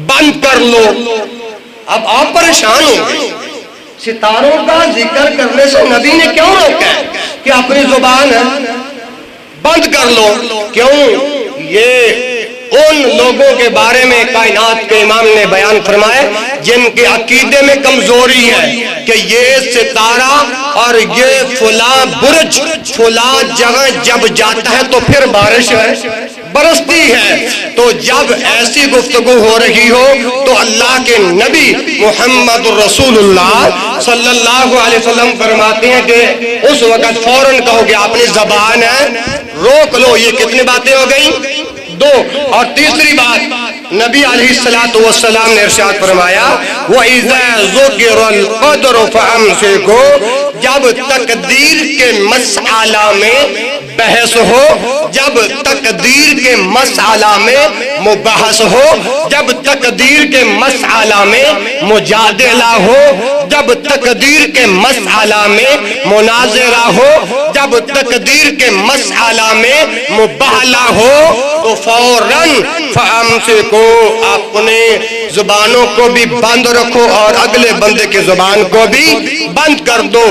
بند کر لو۔ اب آپ پریشان ہوں گے، ستاروں کا ذکر کرنے سے نبی نے کیوں روکا ہے کہ اپنی زبان بند کر لو؟ کیوں؟ یہ ان لوگوں کے بارے میں کائنات کے امام نے بیان فرمایا جن کے عقیدے میں کمزوری ہے کہ یہ ستارہ اور یہ فلاں برج فلاں جگہ جب جاتا ہے تو پھر بارش برستی ہے۔ تو جب ایسی گفتگو ہو رہی ہو تو اللہ کے نبی محمد رسول اللہ صلی اللہ علیہ وسلم فرماتے ہیں کہ اس وقت فوراً کہو کہ اپنی زبان روک لو۔ یہ کتنی باتیں ہو گئی؟ 2۔ اور تیسری بات، نبی علیہ السلام نے ارشاد فرمایا وَإِذَا ذُكِرَ الْقَدْرُ فَأَمْسِكُوا، جب تقدیر کے مسئلہ میں بحث ہو، جب تقدیر کے مسئلہ میں مباحث ہو، جب تقدیر کے مسئلہ میں مجادلہ ہو، جب تقدیر کے مسئلہ میں مناظرہ ہو، جب تقدیر کے مسئلہ میں مباہلہ ہو، تو فوراً فَأَمْسِكُوا، اپنے زبانوں کو بھی بند رکھو اور اگلے بندے کی زبان کو بھی بند کر دو۔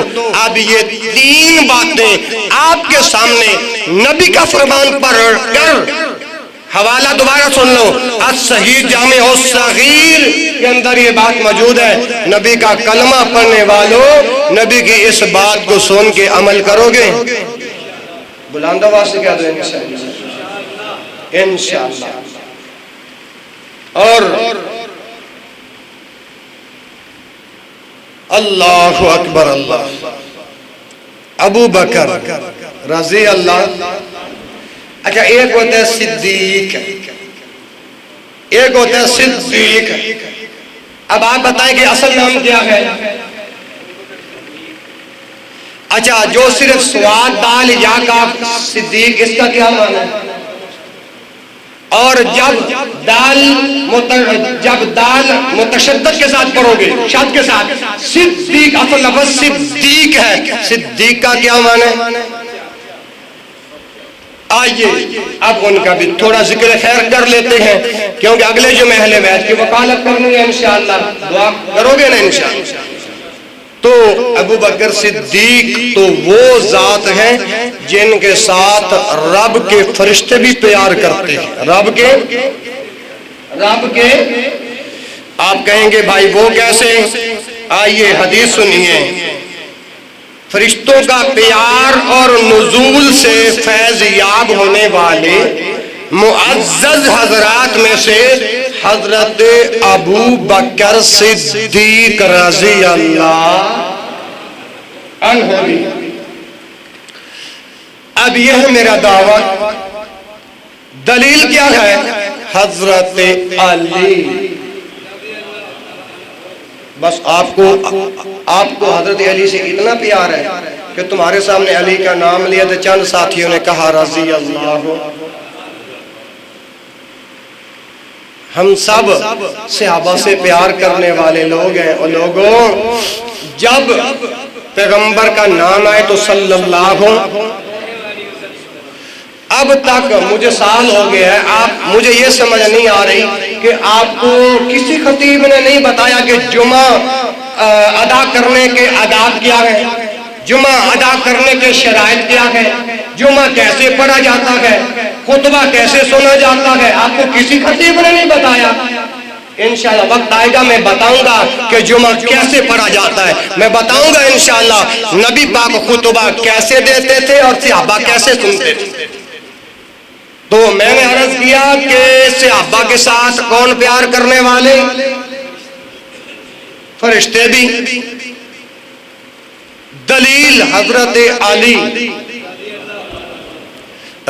اب یہ تین باتیں آپ کے سامنے نبی کا فرمان پڑھ کر، حوالہ دوبارہ سن لو، الصحیح جامع الصغیر کے اندر یہ بات موجود ہے۔ نبی کا کلمہ پڑھنے والوں، نبی کی اس بات کو سن کے عمل کرو گے؟ بلند آواز سے کہہ دو انشاءاللہ۔ اور اللہ اکبر، اللہ ابو بکر رضی اللہ، اچھا ایک ہوتا ہے صدیق، ایک ہوتا ہے صدیق۔ اب آپ بتائیں کہ اصل نام کیا ہے؟ اچھا جو صرف سواد دال یا کا صدیق، اس کا کیا معنی ہے؟ اور جب دال متشدد کے ساتھ پڑھو گے، شد کے ساتھ، صدیق، اصل لفظ صدیق ہے، صدیق کا کیا معنی ہے؟ آئیے اب ان کا بھی تھوڑا ذکر خیر کر لیتے ہیں، کیونکہ اگلے جو اہل بیت کی وکالت کرنی ہے انشاءاللہ، دعا کرو گے نا انشاءاللہ۔ تو ابو بکر صدیق تو وہ ذات ہیں جن کے ساتھ رب کے فرشتے بھی پیار کرتے ہیں، رب کے آپ کہیں گے بھائی وہ کیسے؟ آئیے حدیث سنیے، فرشتوں کا پیار اور نزول سے فیض یاب ہونے والے معزز حضرات میں سے حضرت ابو بکر صدیق رضی اللہ عنہ بھی۔ اب یہ ہے میرا دعویٰ، دلیل کیا ہے؟ حضرت علی، بس آپ کو حضرت علی سے اتنا پیار ہے کہ تمہارے سامنے علی کا نام لیا تو چند ساتھیوں نے کہا رضی اللہ۔ ہم سب صحابہ سے پیار کرنے والے لوگ ہیں، اور لوگوں جب پیغمبر کا نام آئے تو صلی اللہ۔ اب تک مجھے سال ہو گیا ہے، مجھے یہ سمجھ نہیں آ رہی کہ آپ کو کسی خطیب نے نہیں بتایا کہ جمعہ ادا کرنے کے آداب کیا ہے، جمعہ ادا کرنے کے شرائط کیا ہے، جمعہ کیسے پڑھا جاتا ہے، خطبہ کیسے سنا جاتا ہے، آپ کو کسی خطیب نے نہیں بتایا۔ انشاءاللہ وقت آئے گا میں بتاؤں گا کہ جمعہ کیسے پڑھا جاتا ہے، میں بتاؤں گا انشاءاللہ نبی پاک خطبہ کیسے دیتے تھے اور صحابہ کیسے سنتے تھے۔ تو میں نے عرض کیا کہ صحابہ کے ساتھ کون پیار کرنے والے؟ فرشتے بھی۔ دلیل حضرت علی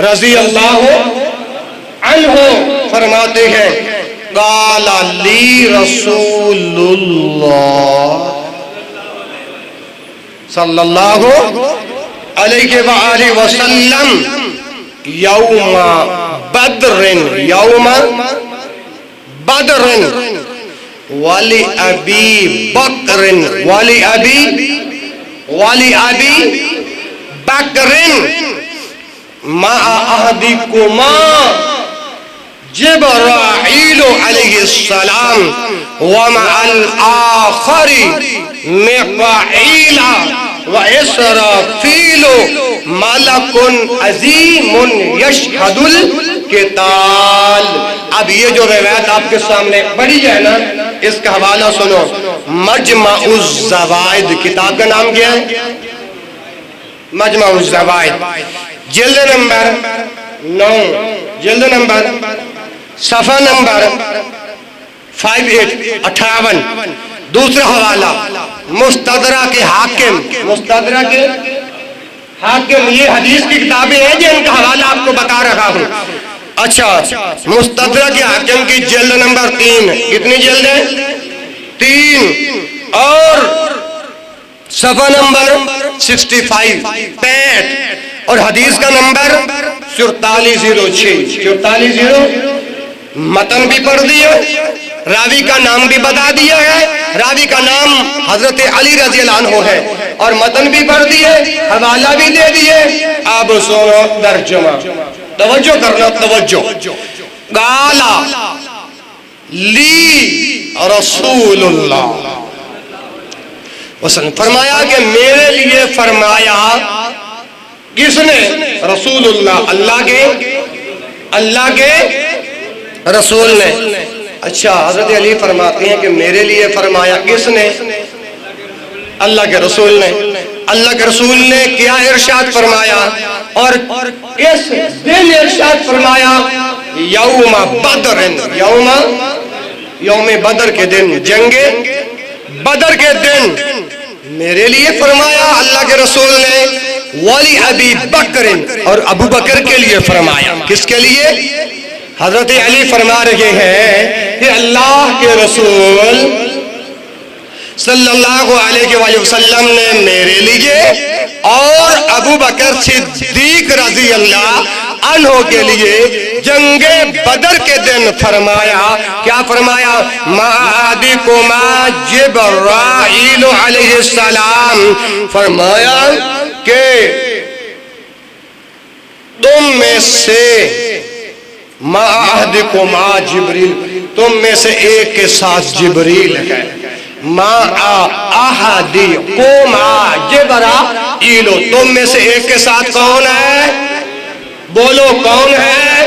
رضی اللہ عنہ فرماتے ہیں قال لی رسول اللہ صلی اللہ علیہ وآلہ وسلم یوم بدر ولی ابی بکر مع احدکما جبرائیل علیہ السلام ومع الآخر مکائیل وإسرافیل ملک عظیم یشہد القتال۔ اب یہ جو روایت آپ کے سامنے پڑھی ہے نا، اس کا حوالہ سنو، مجمع الزوائد کتاب کا نام کیا ہے؟ مجمع الزوائد، جلد نمبر 9، جلد نمبر صفحہ نمبر 58۔ دوسرا حوالہ مستدرک حاکم، مستدرک حاکم، یہ حدیث کی کتابیں ہیں جن کا حوالہ آپ کو بتا رہا ہوں۔ اچھا، مستدرک حاکم کی جلد نمبر 3، کتنی جلد ہے؟ 3، اور صفحہ نمبر 65 اور حدیث کا نمبر 4406 4406۔ متن بھی پڑھ دیا، راوی کا نام بھی بتا دیا ہے، راوی کا نام حضرت علی رضی اللہ عنہ ہے، اور متن بھی پڑھ دیے، حوالہ بھی دے دیے۔ اب سنو ترجمہ، توجہ کرنا، توجہ۔ قالا لی رسول اللہ وسلم، فرمایا کہ میرے لیے فرمایا، کس نے؟ رسول اللہ، اللہ کے رسول نے۔ اچھا، حضرت علی فرماتے ہیں کہ میرے لیے فرمایا کس نے؟ اللہ کے رسول نے۔ اللہ کے رسول نے کیا ارشاد فرمایا؟ اور اس دن ارشاد فرمایا، یوم بدر، یوم بدر کے دن، جنگ بدر کے دن میرے لیے فرمایا اللہ کے رسول نے، ولی ابی بکر، اور ابو بکر کے لیے فرمایا۔ کس کے لیے؟ حضرت علی فرما رہے ہیں کہ اللہ کے رسول صلی اللہ علیہ وآلہ وسلم نے میرے لیے اور ابو بکر صدیق رضی اللہ عنہ کے لیے جنگ بدر کے دن فرمایا۔ کیا فرمایا؟ مَعَدِكُمَا جِبْرَائِيلُ علیہ السلام، فرمایا کہ تم میں سے مَعَدِكُمَا جبریل، تم میں سے ایک کے ساتھ جبریل ہے۔ مَعَدِكُمَا جبرائیل، تم میں سے ایک کے ساتھ کون ہے؟ بولو کون ہے؟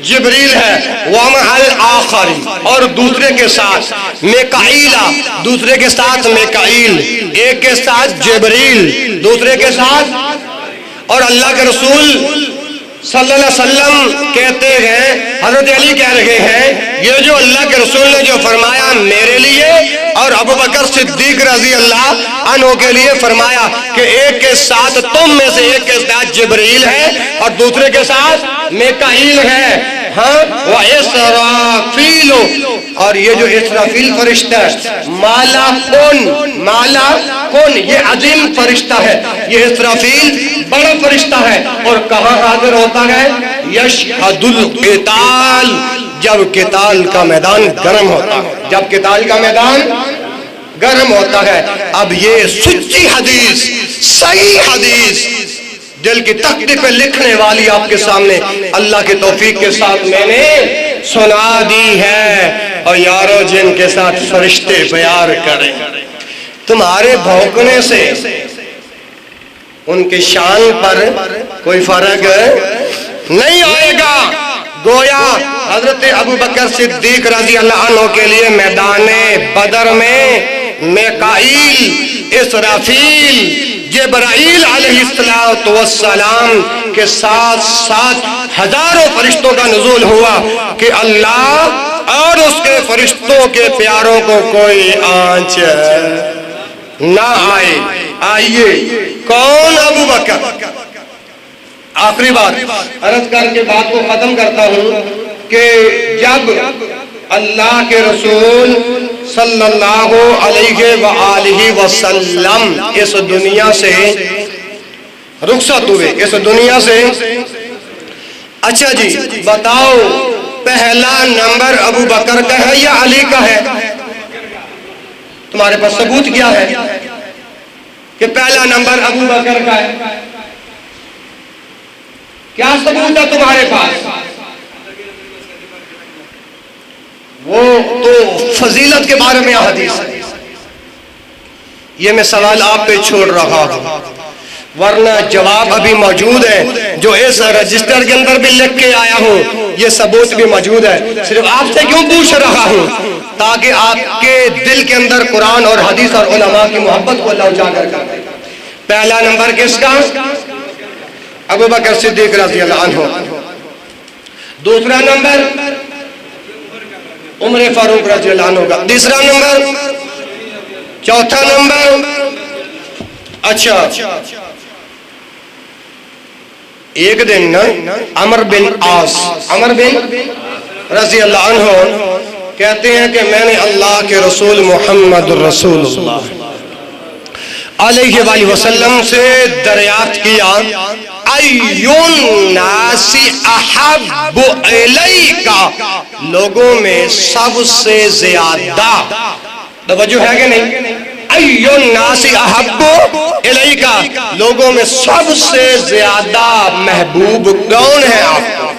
جبریل ہے۔ وَمَعَ الْآخَرِ، اور دوسرے کے ساتھ میکائیل، دوسرے کے ساتھ میکائیل، ایک کے ساتھ جبریل، دوسرے کے ساتھ، اور اللہ کے رسول صلی اللہ علیہ وسلم کہتے ہیں، حضرت علی کہہ رہے ہیں، یہ جو اللہ کے رسول نے جو فرمایا میرے لیے اور ابو بکر صدیق رضی اللہ عنہ کے لیے فرمایا کہ ایک کے ساتھ تم میں سے ایک کے ساتھ جبریل ہے اور دوسرے کے ساتھ میکائیل ہے، ہاں، وَإِسْرَافِيلُ، اور یہ جو اسرافیل فرشتہ ہے، مالا کون، یہ عظیم فرشتہ ہے، یہ اسرافیل بڑا فرشتہ ہے، اور کہاں حاضر ہوتا ہے؟ یشہد القتال، جب قتال کا میدان گرم ہوتا ہے، جب قتال کا میدان گرم ہوتا ہے۔ اب یہ سچی حدیث، صحیح حدیث، دل کی تختی پہ لکھنے والی آپ کے سامنے اللہ کے توفیق کے ساتھ میں نے سنا دی ہے، اور یارو جن کے ساتھ فرشتے پیار کریں، تمہارے بھونکنے سے ان کے شان پر کوئی فرق نہیں آئے گا۔ گویا حضرت ابو بکر صدیق رضی اللہ عنہ کے لیے میدان بدر میں میکائیل، اسرافیل، جبرائیل علیہ السلام کے ساتھ ساتھ ہزاروں فرشتوں کا نزول ہوا کہ اللہ اور اس کے فرشتوں کے پیاروں کو کوئی آنچ نہ آئے۔ آئیے، کون؟ ابو بکر۔ آخری بات عرض کر کے بات کو ختم کرتا ہوں کہ جب اللہ کے رسول صلی اللہ علیہ وآلہ وسلم اس دنیا سے رخصت ہوئے، اس دنیا سے، اچھا جی بتاؤ پہلا نمبر ابو بکر کا ہے یا علی کا ہے؟ تمہارے پاس ثبوت کیا ہے کہ پہلا نمبر ابو بکر کا ہے؟ کیا ثبوت ہے تمہارے پاس؟ وہ تو فضیلت کے بارے میں حدیث ہے، یہ میں سوال آپ پہ چھوڑ رہا ہوں، ورنہ جواب ابھی موجود ہے جو اس رجسٹر کے اندر بھی لکھ کے آیا ہوں، یہ ثبوت بھی موجود ہے۔ صرف آپ سے کیوں پوچھ رہا ہوں؟ تاکہ آپ کے دل کے اندر قرآن اور حدیث اور علماء کی محبت کو اللہ اجاگر کرے۔ پہلا نمبر کس کا؟ ابو بکر صدیق رضی اللہ عنہ۔ دوسرا نمبر عمر فاروق رضی اللہ عنہ کا۔ تیسرا نمبر، چوتھا نمبر، اچھا ایک دن نا عمر بن عاص رضی اللہ عنہ کہتے ہیں کہ میں نے اللہ کے رسول محمد رسول اللہ علیہ وآلہ وسلم سے دریافت کیا ایون ناس احب الیکا، لوگوں میں سب سے زیادہ، توجہ ہے کہ نہیں، ایون ناس احب الیکا، لوگوں میں سب سے زیادہ محبوب کون ہے آپ کو؟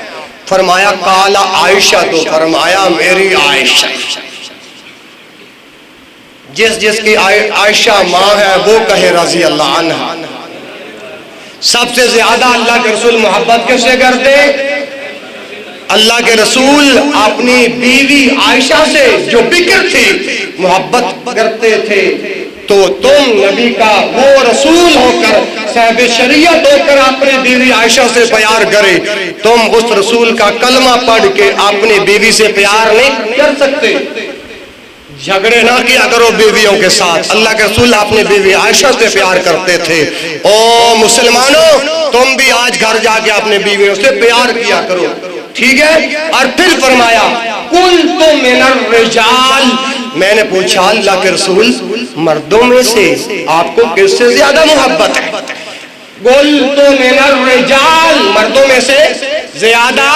فرمایا قال عائشہ، تو فرمایا میری عائشہ، جس کی عائشہ ماں ہے وہ کہے رضی اللہ عنہ۔ سب سے زیادہ اللہ کے رسول محبت کس سے کرتے؟ اللہ کے رسول اپنی بیوی عائشہ سے جو بکر تھی محبت کرتے تھے، تو تم نبی کا وہ رسول ہو کر، صاحب شریعت ہو کر اپنی بیوی عائشہ سے پیار کرے، تم اس رسول کا کلمہ پڑھ کے اپنی بیوی سے پیار نہیں کر سکتے؟ جھگڑے نہ کیا کرو بیویوں کے ساتھ، اللہ کے رسول اپنے بیوی عائشہ سے پیار کرتے تھے۔ او مسلمانوں، تم بھی آج گھر جا کے اپنے بیویوں سے پیار کیا کرو، ٹھیک ہے؟ اور پھر فرمایا قلت من الرجال، میں نے پوچھا اللہ کے رسول مردوں میں سے آپ کو کس سے زیادہ محبت ہے؟ قلت من الرجال، مردوں میں سے زیادہ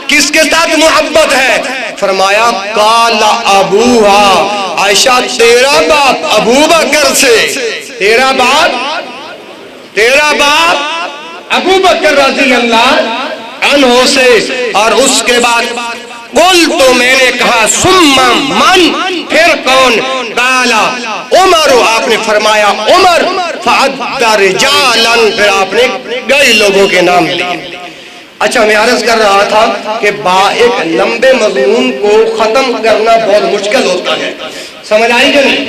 کس کے ساتھ محبت ہے؟ فرمایا قال ابوہا، عائشہ تیرا باپ ابو بکر سے، تیرا باپ ابو بکر رضی اللہ عنہ سے، اور اس کے بعد قل، تو میں نے کہا ثم من، پھر کون؟ قال عمر، آپ نے فرمایا عمر، فعد رجالا، پھر آپ نے کئی لوگوں کے نام لیے۔ اچھا میں عرض کر رہا تھا کہ ایک لمبے مضمون کو ختم کرنا بہت مشکل ہوتا ہے، سمجھ آئی کہ نہیں؟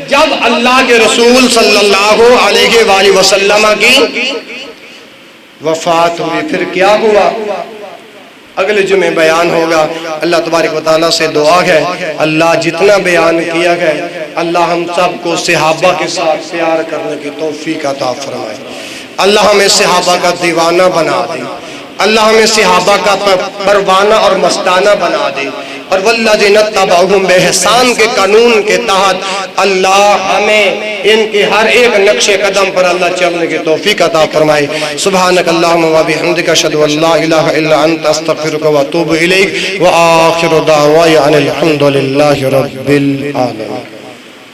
جب اللہ کے رسول صلی اللہ علیہ وآلہ وسلم کی وفات ہوئی پھر کیا ہوا؟ اگلے جمعے بیان ہوگا۔ اللہ تبارک و تعالیٰ سے دعا ہے اللہ جتنا بیان کیا ہے اللہ ہم سب کو صحابہ کے ساتھ پیار کرنے کی توفیق عطا فرمائے۔ اللہ ہمیں صحابہ کا دیوانہ بنا دے، اللہ ہمیں صحابہ کا پروانہ اور مستانہ بنا دے، اور والذین اتبعوہم بإحسان کے قانون کے تحت اللہ ہمیں ان کے ہر ایک نقش قدم پر اللہ چلنے کی توفیق عطا فرمائے۔ سبحانک اللہم و بحمدک، اشہد ان لا الہ الا انت، استغفرک و اتوب الیک، وآخر دعوانا ان الحمد للہ رب العالمین۔